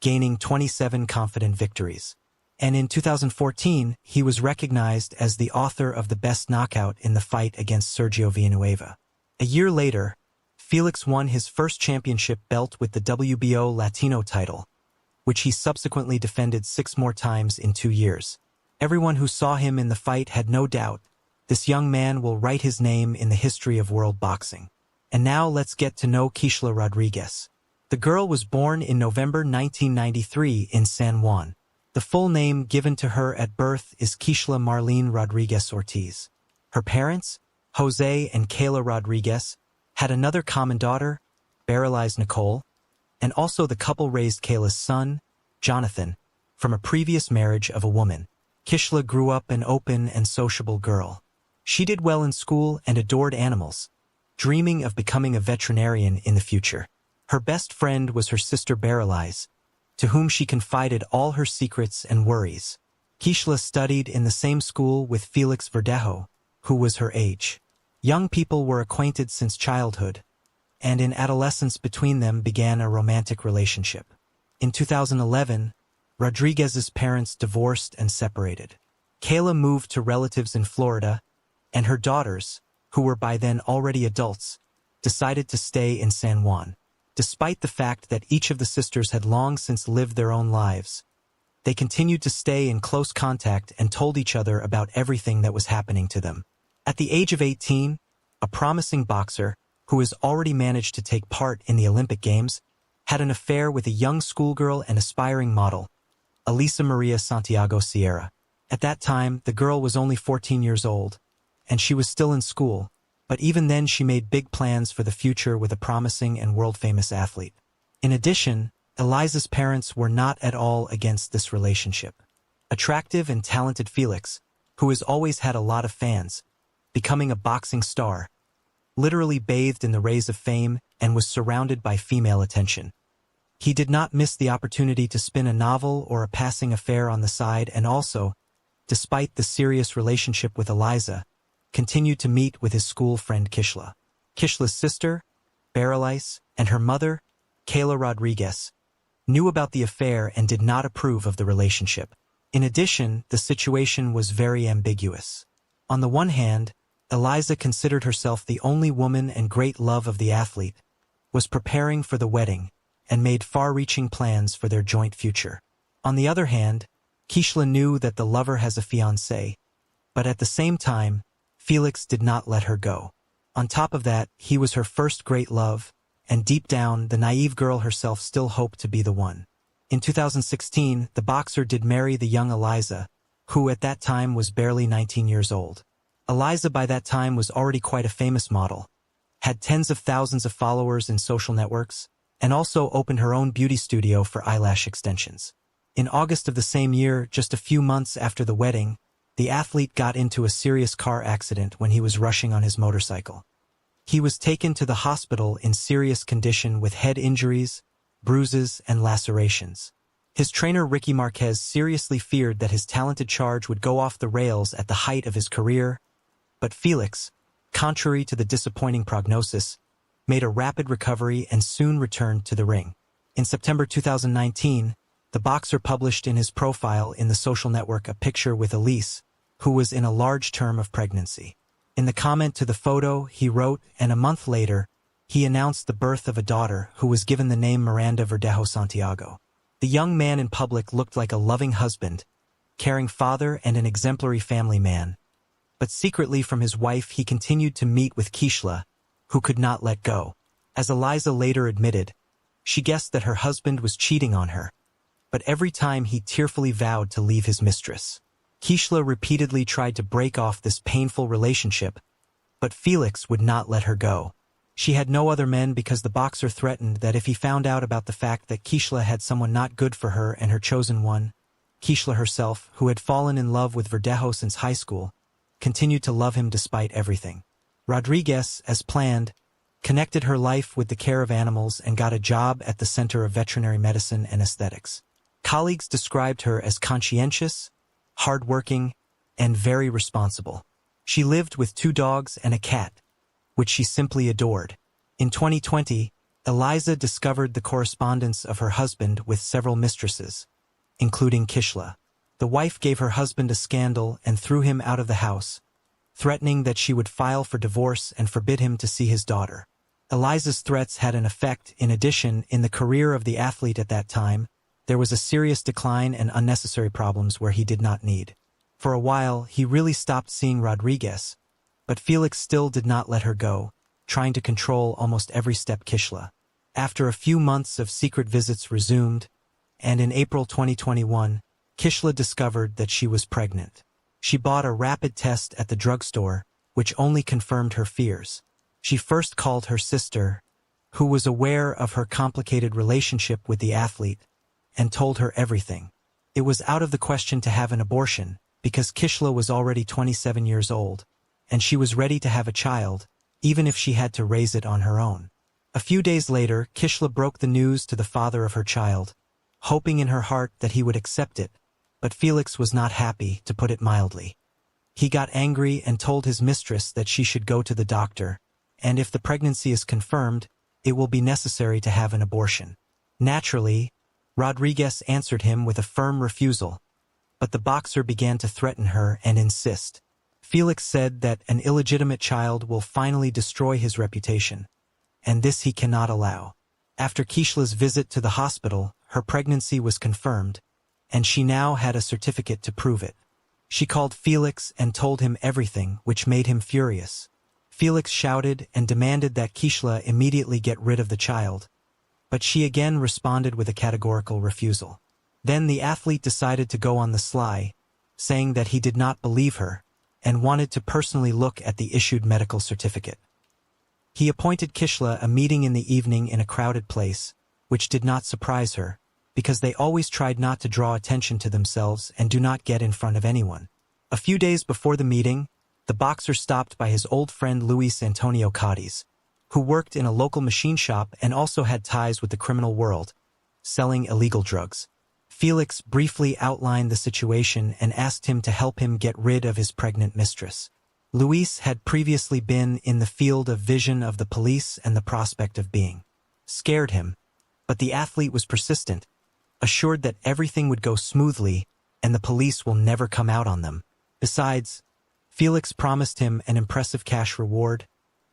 gaining 27 confident victories. And in 2014, he was recognized as the author of the best knockout in the fight against Sergio Villanueva. A year later, Felix won his first championship belt with the WBO Latino title, which he subsequently defended 6 more times in 2 years. Everyone who saw him in the fight had no doubt this young man will write his name in the history of world boxing. And now let's get to know Kishla Rodriguez. The girl was born in November 1993 in San Juan. The full name given to her at birth is Kishla Marlene Rodriguez Ortiz. Her parents, Jose and Kayla Rodriguez, had another common daughter, Beralize Nicole, and also the couple raised Kayla's son, Jonathan, from a previous marriage of a woman. Kishla grew up an open and sociable girl. She did well in school and adored animals, dreaming of becoming a veterinarian in the future. Her best friend was her sister Beralize, to whom she confided all her secrets and worries. Kishla studied in the same school with Felix Verdejo, who was her age. Young people were acquainted since childhood, and in adolescence between them began a romantic relationship. In 2011, Rodriguez's parents divorced and separated. Kayla moved to relatives in Florida, and her daughters, who were by then already adults, decided to stay in San Juan. Despite the fact that each of the sisters had long since lived their own lives, they continued to stay in close contact and told each other about everything that was happening to them. At the age of 18, a promising boxer, who has already managed to take part in the Olympic Games, had an affair with a young schoolgirl and aspiring model, Elisa Maria Santiago Sierra. At that time, the girl was only 14 years old, and she was still in school, but even then she made big plans for the future with a promising and world-famous athlete. In addition, Eliza's parents were not at all against this relationship. Attractive and talented Felix, who has always had a lot of fans, becoming a boxing star, literally bathed in the rays of fame and was surrounded by female attention. He did not miss the opportunity to spin a novel or a passing affair on the side, and also, despite the serious relationship with Eliza, continued to meet with his school friend Kishla. Kishla's sister, Beralize, and her mother, Kayla Rodriguez, knew about the affair and did not approve of the relationship. In addition, the situation was very ambiguous. On the one hand, Eliza considered herself the only woman and great love of the athlete, was preparing for the wedding, and made far-reaching plans for their joint future. On the other hand, Kishla knew that the lover has a fiancé, but at the same time, Felix did not let her go. On top of that, he was her first great love, and deep down, the naive girl herself still hoped to be the one. In 2016, the boxer did marry the young Eliza, who at that time was barely 19 years old. Eliza by that time was already quite a famous model, had tens of thousands of followers in social networks, and also opened her own beauty studio for eyelash extensions. In August of the same year, just a few months after the wedding, the athlete got into a serious car accident when he was rushing on his motorcycle. He was taken to the hospital in serious condition with head injuries, bruises, and lacerations. His trainer Ricky Marquez seriously feared that his talented charge would go off the rails at the height of his career, but Felix, contrary to the disappointing prognosis, made a rapid recovery and soon returned to the ring. In September 2019, the boxer published in his profile in the social network a picture with Elise, who was in a large term of pregnancy. In the comment to the photo, he wrote, and a month later, he announced the birth of a daughter who was given the name Miranda Verdejo Santiago. The young man in public looked like a loving husband, caring father and an exemplary family man. But secretly from his wife he continued to meet with Kishla, who could not let go. As Eliza later admitted, she guessed that her husband was cheating on her, but every time he tearfully vowed to leave his mistress. Kishla repeatedly tried to break off this painful relationship, but Felix would not let her go. She had no other men because the boxer threatened that if he found out about the fact that Kishla had someone not good for her and her chosen one, Kishla herself, who had fallen in love with Verdejo since high school, continued to love him despite everything. Rodriguez, as planned, connected her life with the care of animals and got a job at the Center of Veterinary Medicine and Aesthetics. Colleagues described her as conscientious, hardworking, and very responsible. She lived with 2 dogs and a cat, which she simply adored. In 2020, Eliza discovered the correspondence of her husband with several mistresses, including Kishla. The wife gave her husband a scandal and threw him out of the house, threatening that she would file for divorce and forbid him to see his daughter. Eliza's threats had an effect. In addition, in the career of the athlete at that time, there was a serious decline and unnecessary problems where he did not need. For a while, he really stopped seeing Rodriguez, but Felix still did not let her go, trying to control almost every step Kishla. After a few months of secret visits resumed, and in April 2021, Kishla discovered that she was pregnant. She bought a rapid test at the drugstore, which only confirmed her fears. She first called her sister, who was aware of her complicated relationship with the athlete, and told her everything. It was out of the question to have an abortion, because Kishla was already 27 years old, and she was ready to have a child, even if she had to raise it on her own. A few days later, Kishla broke the news to the father of her child, hoping in her heart that he would accept it, but Felix was not happy, to put it mildly. He got angry and told his mistress that she should go to the doctor, and if the pregnancy is confirmed, it will be necessary to have an abortion. Naturally, Rodriguez answered him with a firm refusal, but the boxer began to threaten her and insist. Felix said that an illegitimate child will finally destroy his reputation, and this he cannot allow. After Kishla's visit to the hospital, her pregnancy was confirmed, and she now had a certificate to prove it. She called Felix and told him everything, which made him furious. Felix shouted and demanded that Kishla immediately get rid of the child, but she again responded with a categorical refusal. Then the athlete decided to go on the sly, saying that he did not believe her and wanted to personally look at the issued medical certificate. He appointed Kishla a meeting in the evening in a crowded place, which did not surprise her, because they always tried not to draw attention to themselves and do not get in front of anyone. A few days before the meeting, the boxer stopped by his old friend Luis Antonio Cadiz, who worked in a local machine shop and also had ties with the criminal world, selling illegal drugs. Felix briefly outlined the situation and asked him to help him get rid of his pregnant mistress. Luis had previously been in the field of vision of the police, and the prospect of being scared him, but the athlete was persistent, assured that everything would go smoothly and the police will never come out on them. Besides, Felix promised him an impressive cash reward,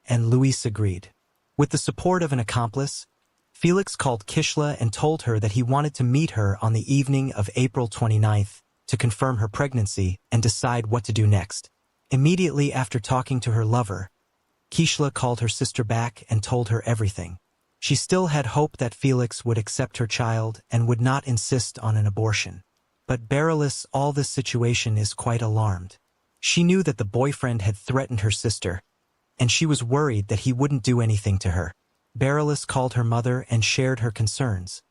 and Luis agreed. With the support of an accomplice, Felix called Kishla and told her that he wanted to meet her on the evening of April 29th to confirm her pregnancy and decide what to do next. Immediately after talking to her lover, Kishla called her sister back and told her everything. She still had hope that Felix would accept her child and would not insist on an abortion. But Berylus, all this situation is quite alarmed. She knew that the boyfriend had threatened her sister, and she was worried that he wouldn't do anything to her. Berylus called her mother and shared her concerns,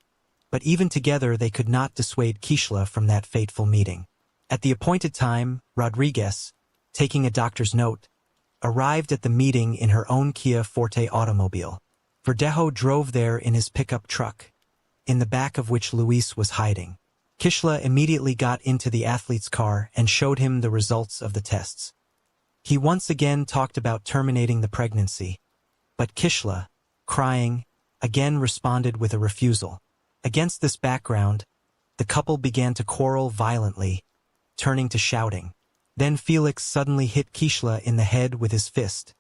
but even together they could not dissuade Kishla from that fateful meeting. At the appointed time, Rodriguez, taking a doctor's note, arrived at the meeting in her own Kia Forte automobile. Verdejo drove there in his pickup truck, in the back of which Luis was hiding. Kishla immediately got into the athlete's car and showed him the results of the tests. He once again talked about terminating the pregnancy, but Kishla, crying, again responded with a refusal. Against this background, the couple began to quarrel violently, turning to shouting. Then Felix suddenly hit Kishla in the head with his fist,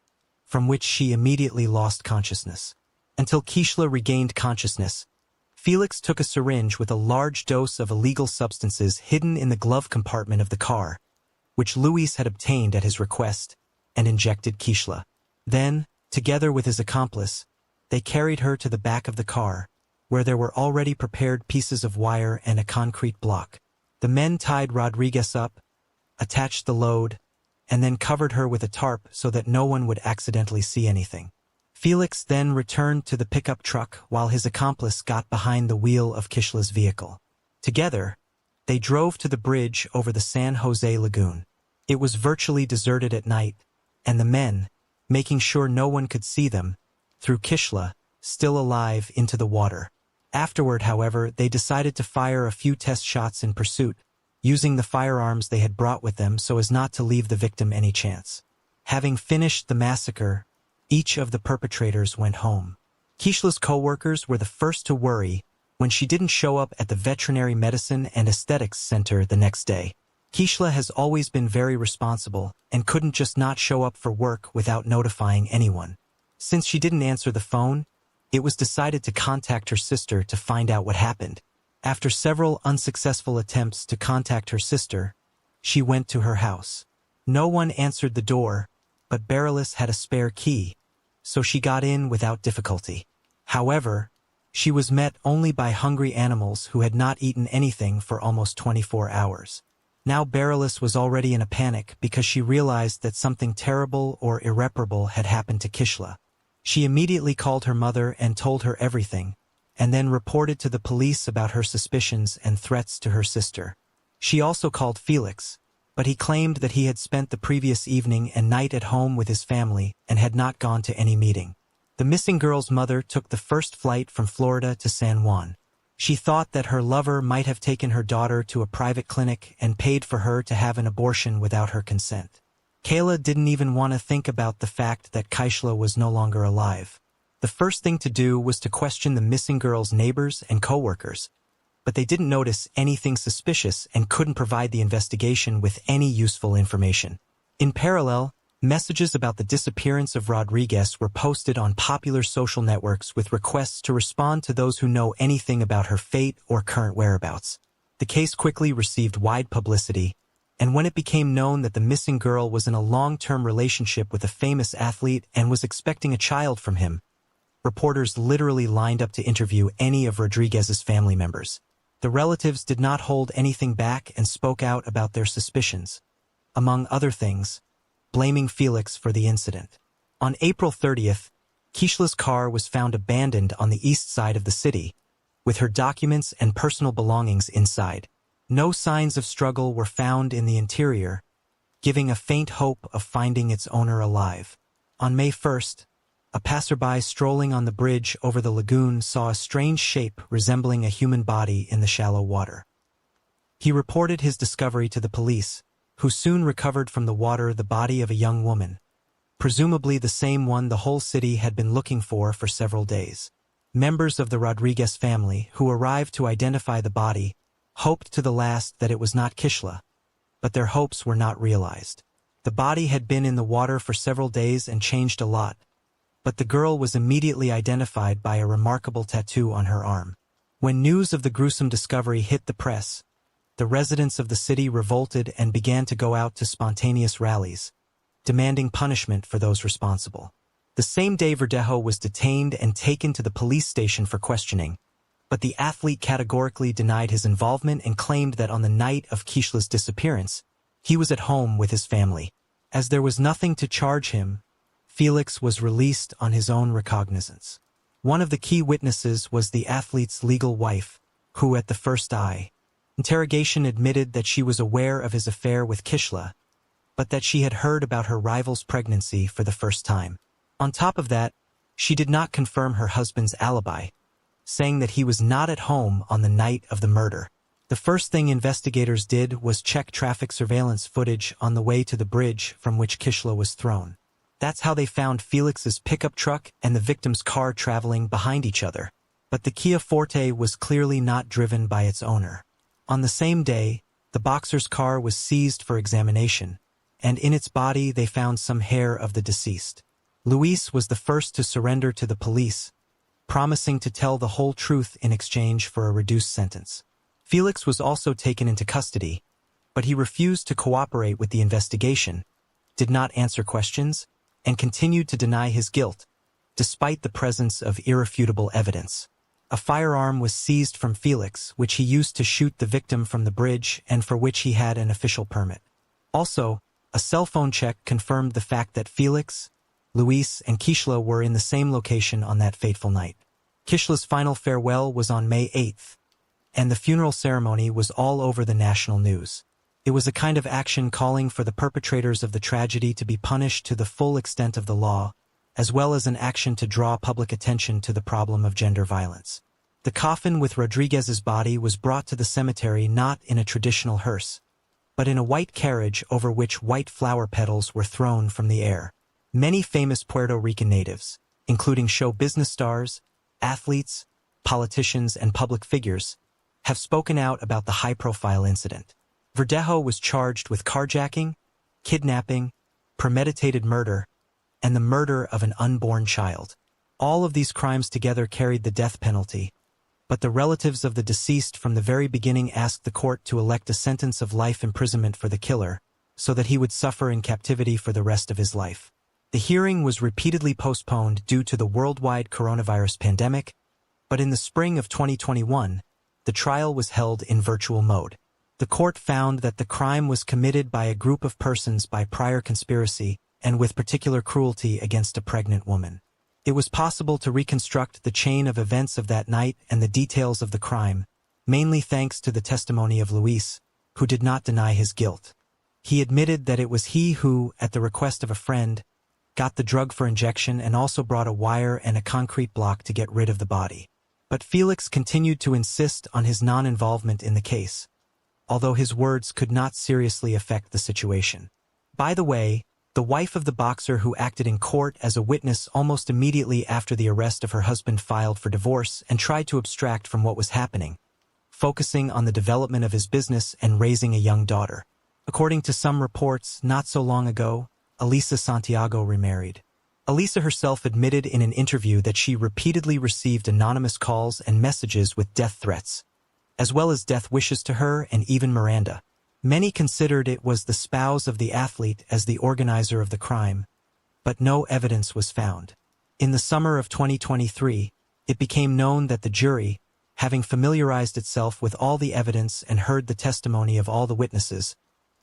from which she immediately lost consciousness. Until Kishla regained consciousness, Felix took a syringe with a large dose of illegal substances hidden in the glove compartment of the car, which Luis had obtained at his request, and injected Kishla. Then, together with his accomplice, they carried her to the back of the car, where there were already prepared pieces of wire and a concrete block. The men tied Rodriguez up, attached the load, and then covered her with a tarp so that no one would accidentally see anything. Felix then returned to the pickup truck while his accomplice got behind the wheel of Kishla's vehicle. Together, they drove to the bridge over the San Jose Lagoon. It was virtually deserted at night, and the men, making sure no one could see them, threw Kishla, still alive, into the water. Afterward, however, they decided to fire a few test shots in pursuit, using the firearms they had brought with them so as not to leave the victim any chance. Having finished the massacre, each of the perpetrators went home. Kishla's co-workers were the first to worry when she didn't show up at the Veterinary Medicine and Aesthetics Center the next day. Kishla has always been very responsible and couldn't just not show up for work without notifying anyone. Since she didn't answer the phone, it was decided to contact her sister to find out what happened. After several unsuccessful attempts to contact her sister, she went to her house. No one answered the door, but Berylus had a spare key, so she got in without difficulty. However, she was met only by hungry animals who had not eaten anything for almost 24 hours. Now Berylus was already in a panic because she realized that something terrible or irreparable had happened to Kishla. She immediately called her mother and told her everything, and then reported to the police about her suspicions and threats to her sister. She also called Felix, but he claimed that he had spent the previous evening and night at home with his family and had not gone to any meeting. The missing girl's mother took the first flight from Florida to San Juan. She thought that her lover might have taken her daughter to a private clinic and paid for her to have an abortion without her consent. Kayla didn't even want to think about the fact that Kishla was no longer alive. The first thing to do was to question the missing girl's neighbors and co-workers, but they didn't notice anything suspicious and couldn't provide the investigation with any useful information. In parallel, messages about the disappearance of Rodriguez were posted on popular social networks with requests to respond to those who know anything about her fate or current whereabouts. The case quickly received wide publicity, and when it became known that the missing girl was in a long-term relationship with a famous athlete and was expecting a child from him, reporters literally lined up to interview any of Rodriguez's family members. The relatives did not hold anything back and spoke out about their suspicions, among other things, blaming Felix for the incident. On April 30th, Kishla's car was found abandoned on the east side of the city, with her documents and personal belongings inside. No signs of struggle were found in the interior, giving a faint hope of finding its owner alive. On May 1st, a passerby strolling on the bridge over the lagoon saw a strange shape resembling a human body in the shallow water. He reported his discovery to the police, who soon recovered from the water the body of a young woman, presumably the same one the whole city had been looking for several days. Members of the Rodriguez family, who arrived to identify the body, hoped to the last that it was not Kishla, but their hopes were not realized. The body had been in the water for several days and changed a lot, but the girl was immediately identified by a remarkable tattoo on her arm. When news of the gruesome discovery hit the press, the residents of the city revolted and began to go out to spontaneous rallies, demanding punishment for those responsible. The same day, Verdejo was detained and taken to the police station for questioning, but the athlete categorically denied his involvement and claimed that on the night of Kishla's disappearance, he was at home with his family. As there was nothing to charge him, Felix was released on his own recognizance. One of the key witnesses was the athlete's legal wife, who at the first interrogation admitted that she was aware of his affair with Kishla, but that she had heard about her rival's pregnancy for the first time. On top of that, she did not confirm her husband's alibi, saying that he was not at home on the night of the murder. The first thing investigators did was check traffic surveillance footage on the way to the bridge from which Kishla was thrown. That's how they found Felix's pickup truck and the victim's car traveling behind each other. But the Kia Forte was clearly not driven by its owner. On the same day, the boxer's car was seized for examination, and in its body they found some hair of the deceased. Luis was the first to surrender to the police, promising to tell the whole truth in exchange for a reduced sentence. Felix was also taken into custody, but he refused to cooperate with the investigation, did not answer questions, and continued to deny his guilt, despite the presence of irrefutable evidence. A firearm was seized from Felix, which he used to shoot the victim from the bridge and for which he had an official permit. Also, a cell phone check confirmed the fact that Felix, Luis, and Kishla were in the same location on that fateful night. Kishla's final farewell was on May 8th, and the funeral ceremony was all over the national news. It was a kind of action calling for the perpetrators of the tragedy to be punished to the full extent of the law, as well as an action to draw public attention to the problem of gender violence. The coffin with Rodriguez's body was brought to the cemetery not in a traditional hearse, but in a white carriage over which white flower petals were thrown from the air. Many famous Puerto Rican natives, including show business stars, athletes, politicians, and public figures, have spoken out about the high-profile incident. Verdejo was charged with carjacking, kidnapping, premeditated murder, and the murder of an unborn child. All of these crimes together carried the death penalty, but the relatives of the deceased from the very beginning asked the court to elect a sentence of life imprisonment for the killer, so that he would suffer in captivity for the rest of his life. The hearing was repeatedly postponed due to the worldwide coronavirus pandemic, but in the spring of 2021, the trial was held in virtual mode. The court found that the crime was committed by a group of persons by prior conspiracy and with particular cruelty against a pregnant woman. It was possible to reconstruct the chain of events of that night and the details of the crime, mainly thanks to the testimony of Luis, who did not deny his guilt. He admitted that it was he who, at the request of a friend, got the drug for injection and also brought a wire and a concrete block to get rid of the body. But Felix continued to insist on his non-involvement in the case, although his words could not seriously affect the situation. By the way, the wife of the boxer who acted in court as a witness almost immediately after the arrest of her husband filed for divorce and tried to abstract from what was happening, focusing on the development of his business and raising a young daughter. According to some reports, not so long ago, Elisa Santiago remarried. Elisa herself admitted in an interview that she repeatedly received anonymous calls and messages with death threats, as well as death wishes to her and even Miranda. Many considered it was the spouse of the athlete as the organizer of the crime, but no evidence was found. In the summer of 2023, it became known that the jury, having familiarized itself with all the evidence and heard the testimony of all the witnesses,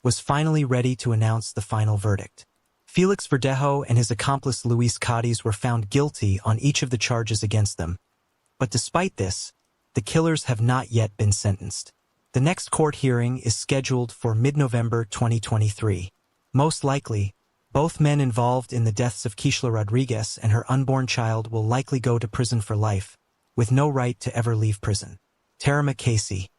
was finally ready to announce the final verdict. Felix Verdejo and his accomplice Luis Cadiz were found guilty on each of the charges against them, but despite this, the killers have not yet been sentenced. The next court hearing is scheduled for mid-November 2023. Most likely, both men involved in the deaths of Keishla Rodriguez and her unborn child will likely go to prison for life, with no right to ever leave prison. Terima kasih.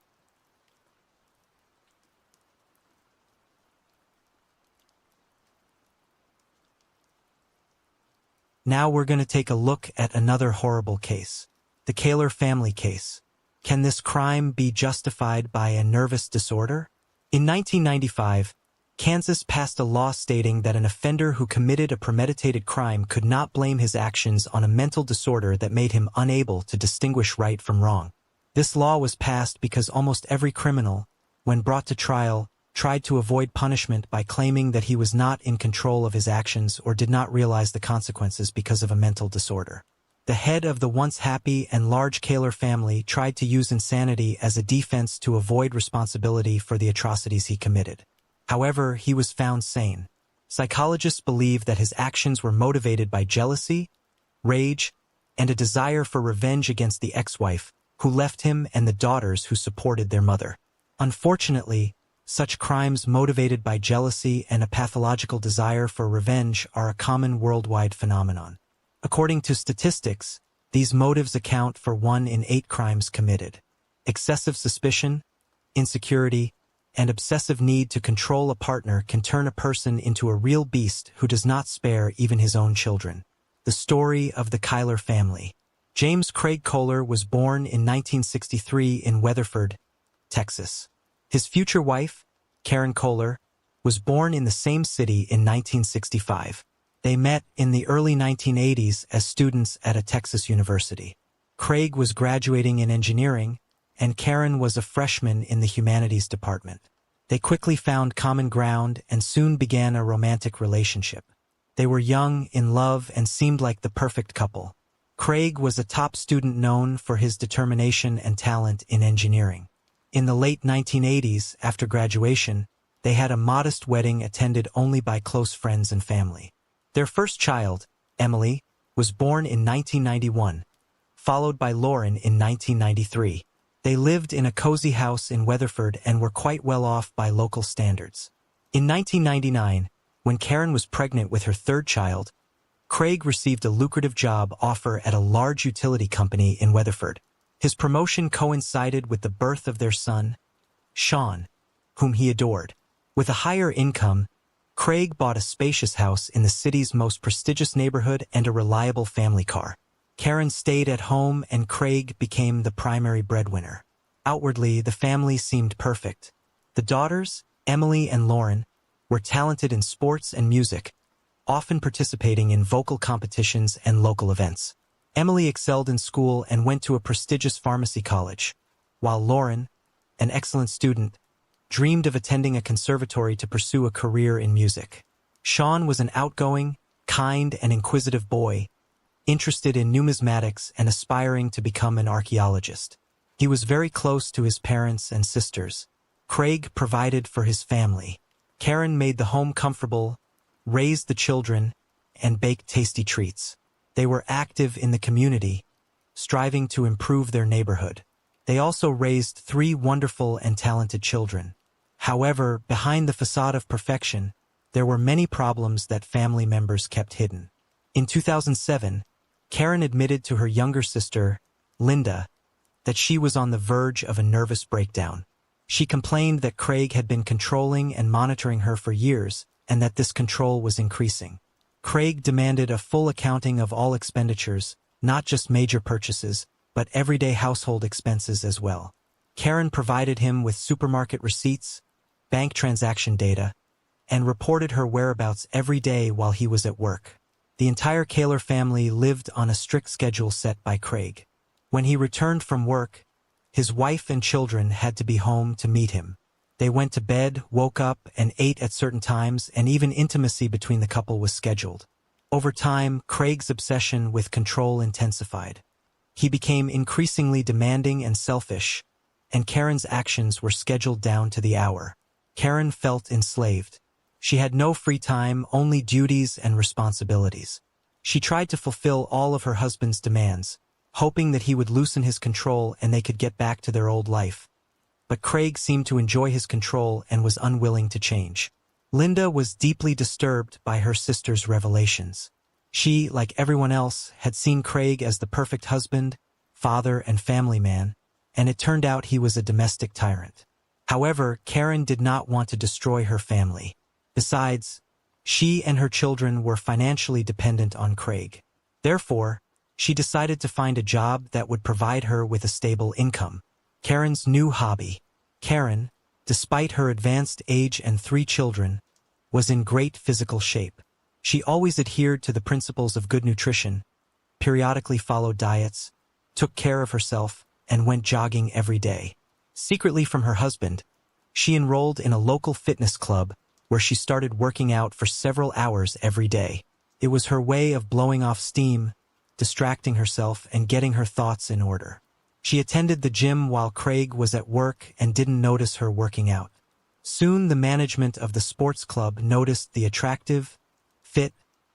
Now we're going to take a look at another horrible case, the Kaler family case. Can this crime be justified by a nervous disorder? In 1995, Kansas passed a law stating that an offender who committed a premeditated crime could not blame his actions on a mental disorder that made him unable to distinguish right from wrong. This law was passed because almost every criminal, when brought to trial, tried to avoid punishment by claiming that he was not in control of his actions or did not realize the consequences because of a mental disorder. The head of the once happy and large Kaler family tried to use insanity as a defense to avoid responsibility for the atrocities he committed. However, he was found sane. Psychologists believe that his actions were motivated by jealousy, rage, and a desire for revenge against the ex-wife, who left him and the daughters who supported their mother. Unfortunately, such crimes motivated by jealousy and a pathological desire for revenge are a common worldwide phenomenon. According to statistics, these motives account for 1 in 8 crimes committed. Excessive suspicion, insecurity, and obsessive need to control a partner can turn a person into a real beast who does not spare even his own children. The story of the Kaler family. James Craig Kohler was born in 1963 in Weatherford, Texas. His future wife, Karen Kohler, was born in the same city in 1965. They met in the early 1980s as students at a Texas university. Craig was graduating in engineering, and Karen was a freshman in the humanities department. They quickly found common ground and soon began a romantic relationship. They were young, in love, and seemed like the perfect couple. Craig was a top student known for his determination and talent in engineering. In the late 1980s, after graduation, they had a modest wedding attended only by close friends and family. Their first child, Emily, was born in 1991, followed by Lauren in 1993. They lived in a cozy house in Weatherford and were quite well off by local standards. In 1999, when Karen was pregnant with her third child, Craig received a lucrative job offer at a large utility company in Weatherford. His promotion coincided with the birth of their son, Sean, whom he adored. With a higher income, Craig bought a spacious house in the city's most prestigious neighborhood and a reliable family car. Karen stayed at home and Craig became the primary breadwinner. Outwardly, the family seemed perfect. The daughters, Emily and Lauren, were talented in sports and music, often participating in vocal competitions and local events. Emily excelled in school and went to a prestigious pharmacy college, while Lauren, an excellent student, dreamed of attending a conservatory to pursue a career in music. Sean was an outgoing, kind, and inquisitive boy, interested in numismatics and aspiring to become an archaeologist. He was very close to his parents and sisters. Craig provided for his family. Karen made the home comfortable, raised the children, and baked tasty treats. They were active in the community, striving to improve their neighborhood. They also raised 3 wonderful and talented children. However, behind the facade of perfection, there were many problems that family members kept hidden. In 2007, Karen admitted to her younger sister, Linda, that she was on the verge of a nervous breakdown. She complained that Craig had been controlling and monitoring her for years, and that this control was increasing. Craig demanded a full accounting of all expenditures, not just major purchases, but everyday household expenses as well. Karen provided him with supermarket receipts, bank transaction data, and reported her whereabouts every day while he was at work. The entire Kaler family lived on a strict schedule set by Craig. When he returned from work, his wife and children had to be home to meet him. They went to bed, woke up, and ate at certain times, and even intimacy between the couple was scheduled. Over time, Craig's obsession with control intensified. He became increasingly demanding and selfish, and Karen's actions were scheduled down to the hour. Karen felt enslaved. She had no free time, only duties and responsibilities. She tried to fulfill all of her husband's demands, hoping that he would loosen his control and they could get back to their old life. But Craig seemed to enjoy his control and was unwilling to change. Linda was deeply disturbed by her sister's revelations. She, like everyone else, had seen Craig as the perfect husband, father, and family man, and it turned out he was a domestic tyrant. However, Karen did not want to destroy her family. Besides, she and her children were financially dependent on Craig. Therefore, she decided to find a job that would provide her with a stable income. Karen's new hobby. Karen, despite her advanced age and 3 children, was in great physical shape. She always adhered to the principles of good nutrition, periodically followed diets, took care of herself, and went jogging every day. Secretly from her husband, she enrolled in a local fitness club where she started working out for several hours every day. It was her way of blowing off steam, distracting herself, and getting her thoughts in order. She attended the gym while Craig was at work and didn't notice her working out. Soon the management of the sports club noticed the attractive, fit,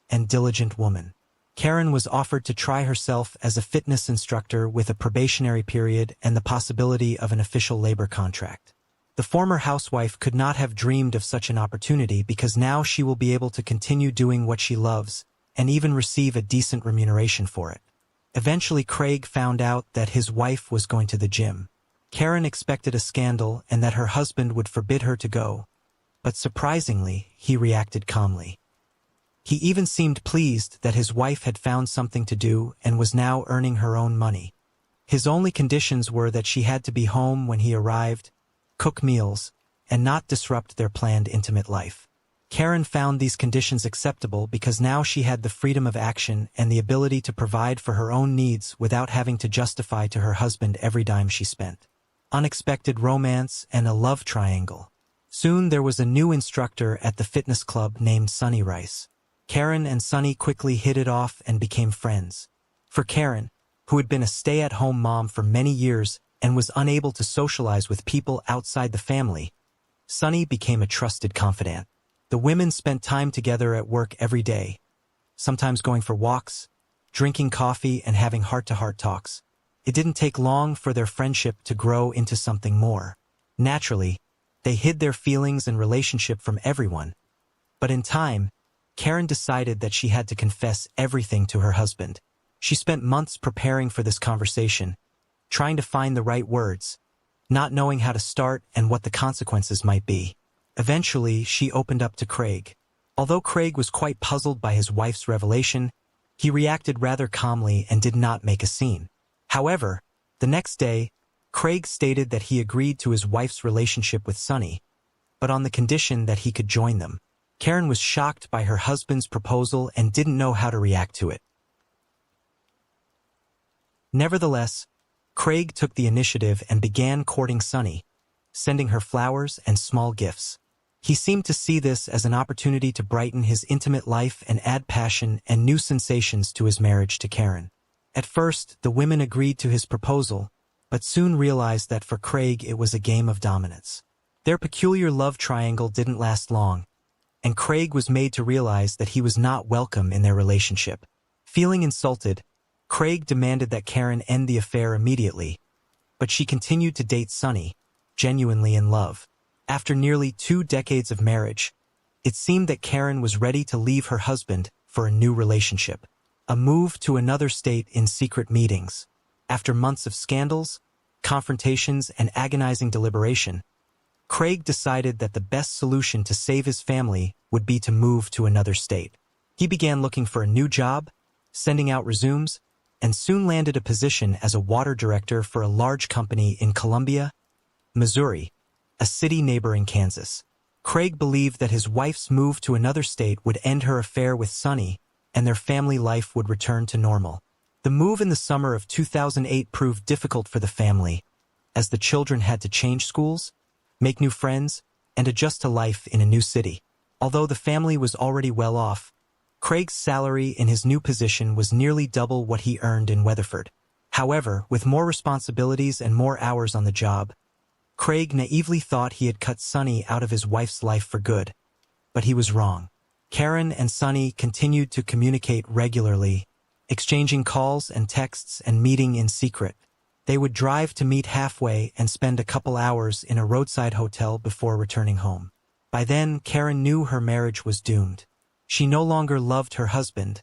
and diligent woman. Karen was offered to try herself as a fitness instructor with a probationary period and the possibility of an official labor contract. The former housewife could not have dreamed of such an opportunity because now she will be able to continue doing what she loves and even receive a decent remuneration for it. Eventually, Craig found out that his wife was going to the gym. Karen expected a scandal and that her husband would forbid her to go, but surprisingly, he reacted calmly. He even seemed pleased that his wife had found something to do and was now earning her own money. His only conditions were that she had to be home when he arrived, cook meals, and not disrupt their planned intimate life. Karen found these conditions acceptable because now she had the freedom of action and the ability to provide for her own needs without having to justify to her husband every dime she spent. Unexpected romance and a love triangle. Soon there was a new instructor at the fitness club named Sunny Rice. Karen and Sunny quickly hit it off and became friends. For Karen, who had been a stay-at-home mom for many years and was unable to socialize with people outside the family, Sunny became a trusted confidant. The women spent time together at work every day, sometimes going for walks, drinking coffee, and having heart-to-heart talks. It didn't take long for their friendship to grow into something more. Naturally, they hid their feelings and relationship from everyone. But in time, Karen decided that she had to confess everything to her husband. She spent months preparing for this conversation, trying to find the right words, not knowing how to start and what the consequences might be. Eventually, she opened up to Craig. Although Craig was quite puzzled by his wife's revelation, he reacted rather calmly and did not make a scene. However, the next day, Craig stated that he agreed to his wife's relationship with Sunny, but on the condition that he could join them. Karen was shocked by her husband's proposal and didn't know how to react to it. Nevertheless, Craig took the initiative and began courting Sunny, sending her flowers and small gifts. He seemed to see this as an opportunity to brighten his intimate life and add passion and new sensations to his marriage to Karen. At first, the women agreed to his proposal, but soon realized that for Craig it was a game of dominance. Their peculiar love triangle didn't last long, and Craig was made to realize that he was not welcome in their relationship. Feeling insulted, Craig demanded that Karen end the affair immediately, but she continued to date Sunny, genuinely in love. After nearly 2 decades of marriage, it seemed that Karen was ready to leave her husband for a new relationship. A move to another state in secret meetings. After months of scandals, confrontations, and agonizing deliberation, Craig decided that the best solution to save his family would be to move to another state. He began looking for a new job, sending out resumes, and soon landed a position as a water director for a large company in Columbia, Missouri, a city neighboring Kansas. Craig believed that his wife's move to another state would end her affair with Sunny, and their family life would return to normal. The move in the summer of 2008 proved difficult for the family, as the children had to change schools, make new friends, and adjust to life in a new city. Although the family was already well off, Craig's salary in his new position was nearly double what he earned in Weatherford. However, with more responsibilities and more hours on the job, Craig naively thought he had cut Sunny out of his wife's life for good. But he was wrong. Karen and Sunny continued to communicate regularly, exchanging calls and texts and meeting in secret. They would drive to meet halfway and spend a couple hours in a roadside hotel before returning home. By then, Karen knew her marriage was doomed. She no longer loved her husband,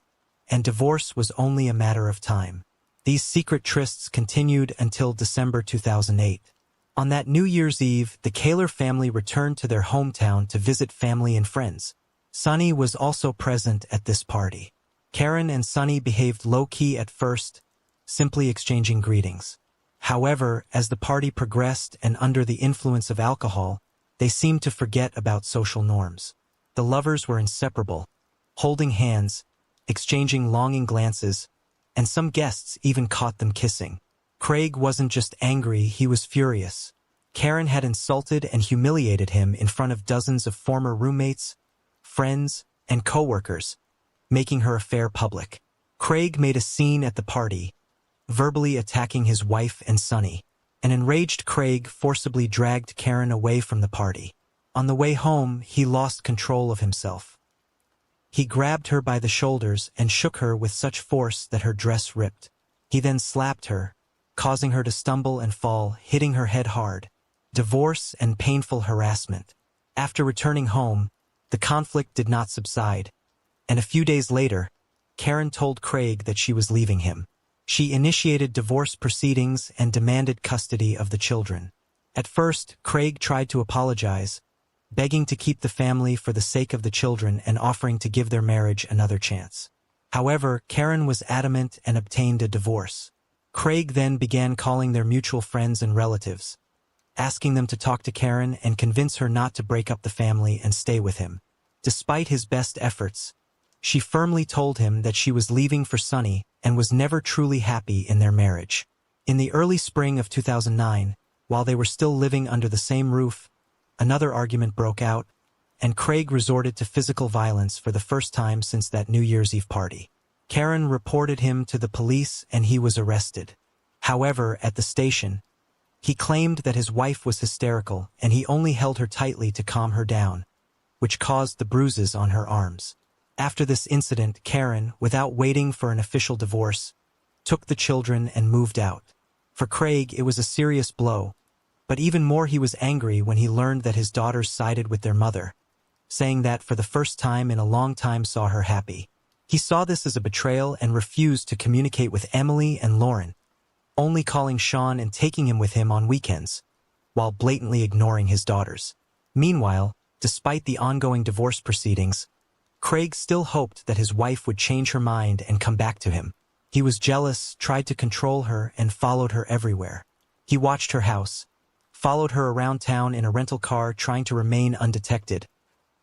and divorce was only a matter of time. These secret trysts continued until December 2008. On that New Year's Eve, the Kaler family returned to their hometown to visit family and friends. Sunny was also present at this party. Karen and Sunny behaved low-key at first, simply exchanging greetings. However, as the party progressed and under the influence of alcohol, they seemed to forget about social norms. The lovers were inseparable, holding hands, exchanging longing glances, and some guests even caught them kissing. Craig wasn't just angry, he was furious. Karen had insulted and humiliated him in front of dozens of former roommates, friends, and co-workers, making her affair public. Craig made a scene at the party, verbally attacking his wife and Sunny. An enraged Craig forcibly dragged Karen away from the party. On the way home, he lost control of himself. He grabbed her by the shoulders and shook her with such force that her dress ripped. He then slapped her, causing her to stumble and fall, hitting her head hard. Divorce and painful harassment. After returning home, the conflict did not subside, and a few days later, Karen told Craig that she was leaving him. She initiated divorce proceedings and demanded custody of the children. At first, Craig tried to apologize, begging to keep the family for the sake of the children and offering to give their marriage another chance. However, Karen was adamant and obtained a divorce. Craig then began calling their mutual friends and relatives, asking them to talk to Karen and convince her not to break up the family and stay with him. Despite his best efforts, she firmly told him that she was leaving for Sunny and was never truly happy in their marriage. In the early spring of 2009, while they were still living under the same roof, another argument broke out, and Craig resorted to physical violence for the first time since that New Year's Eve party. Karen reported him to the police and he was arrested. However, at the station, he claimed that his wife was hysterical and he only held her tightly to calm her down, which caused the bruises on her arms. After this incident, Karen, without waiting for an official divorce, took the children and moved out. For Craig, it was a serious blow, but even more he was angry when he learned that his daughters sided with their mother, saying that for the first time in a long time saw her happy. He saw this as a betrayal and refused to communicate with Emily and Lauren, only calling Sean and taking him with him on weekends, while blatantly ignoring his daughters. Meanwhile, despite the ongoing divorce proceedings, Craig still hoped that his wife would change her mind and come back to him. He was jealous, tried to control her, and followed her everywhere. He watched her house, followed her around town in a rental car trying to remain undetected,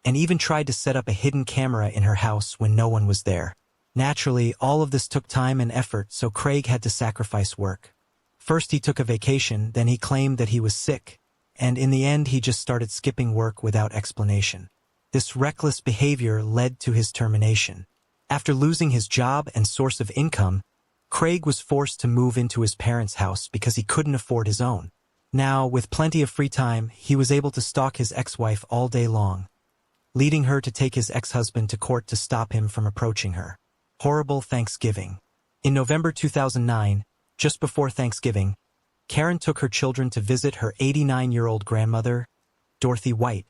and even tried to set up a hidden camera in her house when no one was there. Naturally, all of this took time and effort, so Craig had to sacrifice work. First he took a vacation, then he claimed that he was sick, and in the end he just started skipping work without explanation. This reckless behavior led to his termination. After losing his job and source of income, Craig was forced to move into his parents' house because he couldn't afford his own. Now, with plenty of free time, he was able to stalk his ex-wife all day long, leading her to take his ex-husband to court to stop him from approaching her. Horrible Thanksgiving. In November 2009, just before Thanksgiving, Karen took her children to visit her 89-year-old grandmother, Dorothy White,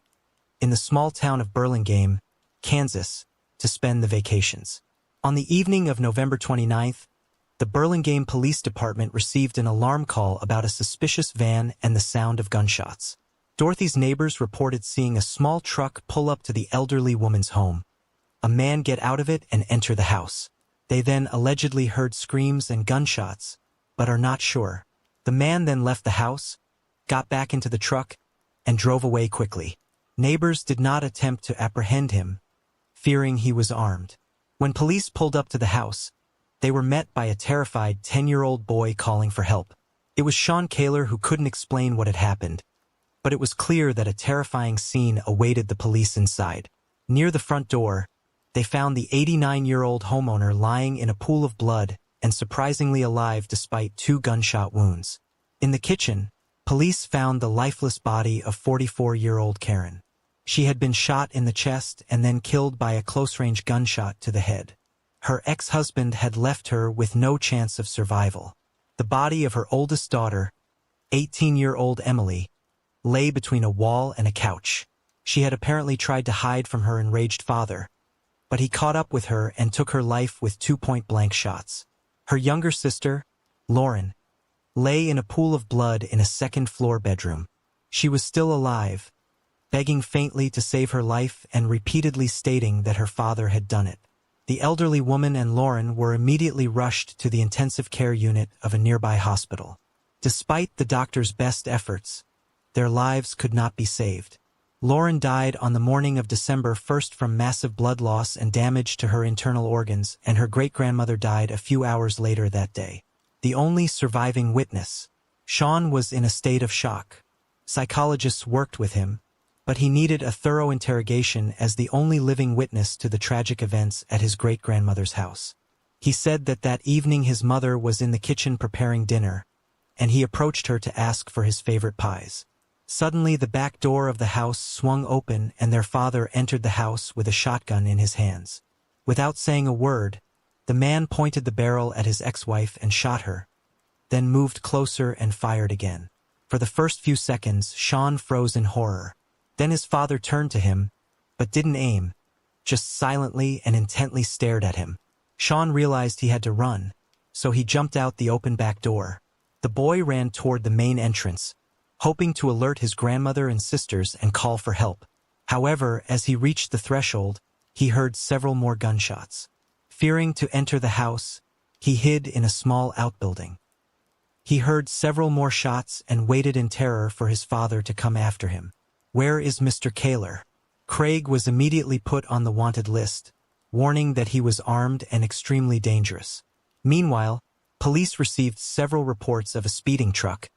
in the small town of Burlingame, Kansas, to spend the vacations. On the evening of November 29th, the Burlingame Police Department received an alarm call about a suspicious van and the sound of gunshots. Dorothy's neighbors reported seeing a small truck pull up to the elderly woman's home, a man get out of it and enter the house. They then allegedly heard screams and gunshots, but are not sure. The man then left the house, got back into the truck, and drove away quickly. Neighbors did not attempt to apprehend him, fearing he was armed. When police pulled up to the house, they were met by a terrified 10-year-old boy calling for help. It was Sean Kaler who couldn't explain what had happened, but it was clear that a terrifying scene awaited the police inside. Near the front door, they found the 89-year-old homeowner lying in a pool of blood and surprisingly alive despite 2 gunshot wounds. In the kitchen, police found the lifeless body of 44-year-old Karen. She had been shot in the chest and then killed by a close-range gunshot to the head. Her ex-husband had left her with no chance of survival. The body of her oldest daughter, 18-year-old Emily, lay between a wall and a couch. She had apparently tried to hide from her enraged father, but he caught up with her and took her life with 2 point-blank shots. Her younger sister, Lauren, lay in a pool of blood in a second-floor bedroom. She was still alive, begging faintly to save her life and repeatedly stating that her father had done it. The elderly woman and Lauren were immediately rushed to the intensive care unit of a nearby hospital. Despite the doctor's best efforts, their lives could not be saved. Lauren died on the morning of December 1st from massive blood loss and damage to her internal organs, and her great-grandmother died a few hours later that day. The only surviving witness, Sean, was in a state of shock. Psychologists worked with him, but he needed a thorough interrogation as the only living witness to the tragic events at his great-grandmother's house. He said that that evening his mother was in the kitchen preparing dinner, and he approached her to ask for his favorite pies. Suddenly, the back door of the house swung open and their father entered the house with a shotgun in his hands. Without saying a word, the man pointed the barrel at his ex-wife and shot her, then moved closer and fired again. For the first few seconds, Sean froze in horror. Then his father turned to him, but didn't aim, just silently and intently stared at him. Sean realized he had to run, so he jumped out the open back door. The boy ran toward the main entrance, hoping to alert his grandmother and sisters and call for help. However, as he reached the threshold, he heard several more gunshots. Fearing to enter the house, he hid in a small outbuilding. He heard several more shots and waited in terror for his father to come after him. "Where is Mr. Kaler?" Craig was immediately put on the wanted list, warning that he was armed and extremely dangerous. Meanwhile, police received several reports of a speeding truck,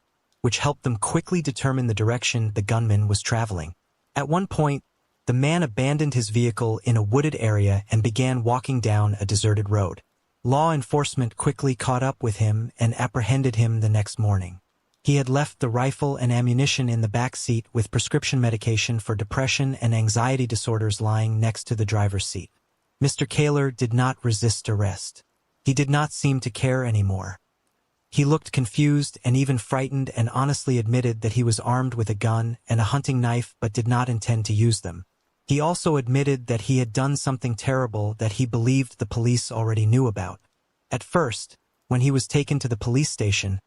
which helped them quickly determine the direction the gunman was traveling. At one point, the man abandoned his vehicle in a wooded area and began walking down a deserted road. Law enforcement quickly caught up with him and apprehended him the next morning. He had left the rifle and ammunition in the back seat with prescription medication for depression and anxiety disorders lying next to the driver's seat. Mr. Kaler did not resist arrest. He did not seem to care anymore. He looked confused and even frightened and honestly admitted that he was armed with a gun and a hunting knife but did not intend to use them. He also admitted that he had done something terrible that he believed the police already knew about. At first, when he was taken to the police station,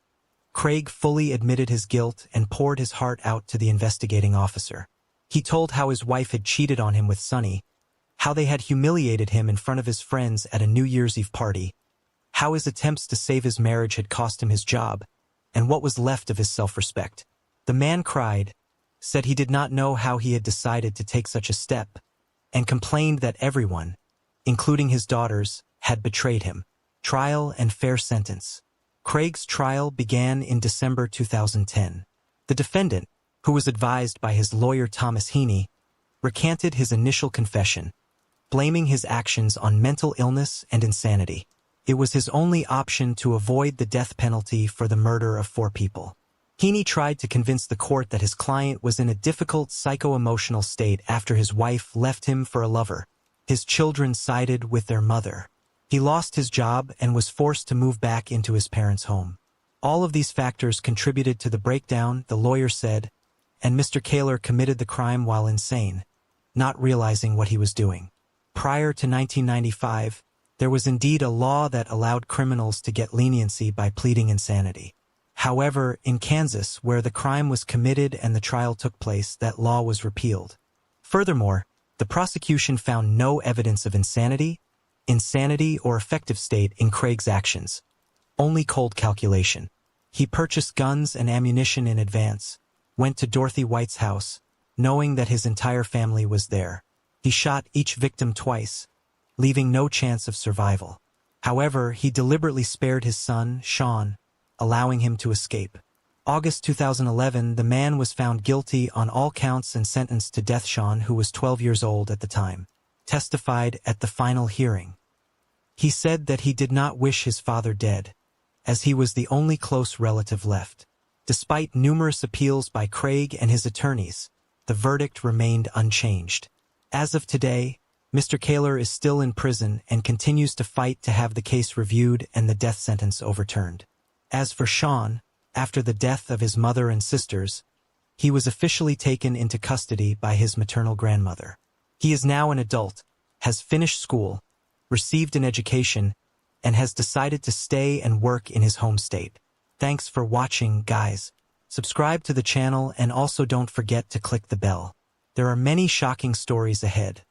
Craig fully admitted his guilt and poured his heart out to the investigating officer. He told how his wife had cheated on him with Sonny, how they had humiliated him in front of his friends at a New Year's Eve party, how his attempts to save his marriage had cost him his job, and what was left of his self-respect. The man cried, said he did not know how he had decided to take such a step, and complained that everyone, including his daughters, had betrayed him. Trial and fair sentence. Craig's trial began in December 2010. The defendant, who was advised by his lawyer Thomas Heaney, recanted his initial confession, blaming his actions on mental illness and insanity. It was his only option to avoid the death penalty for the murder of 4 people. Heaney tried to convince the court that his client was in a difficult psycho-emotional state after his wife left him for a lover. His children sided with their mother. He lost his job and was forced to move back into his parents' home. All of these factors contributed to the breakdown, the lawyer said, and Mr. Kaler committed the crime while insane, not realizing what he was doing. Prior to 1995, there was indeed a law that allowed criminals to get leniency by pleading insanity. However, in Kansas, where the crime was committed and the trial took place, that law was repealed. Furthermore, the prosecution found no evidence of insanity or affective state in Craig's actions, only cold calculation. He purchased guns and ammunition in advance, went to Dorothy White's house, knowing that his entire family was there. He shot each victim twice, leaving no chance of survival. However, he deliberately spared his son, Sean, allowing him to escape. August 2011, the man was found guilty on all counts and sentenced to death. Sean, who was 12 years old at the time, testified at the final hearing. He said that he did not wish his father dead, as he was the only close relative left. Despite numerous appeals by Craig and his attorneys, the verdict remained unchanged. As of today, Mr. Kaler is still in prison and continues to fight to have the case reviewed and the death sentence overturned. As for Sean, after the death of his mother and sisters, he was officially taken into custody by his maternal grandmother. He is now an adult, has finished school, received an education, and has decided to stay and work in his home state. Thanks for watching, guys. Subscribe to the channel and also don't forget to click the bell. There are many shocking stories ahead.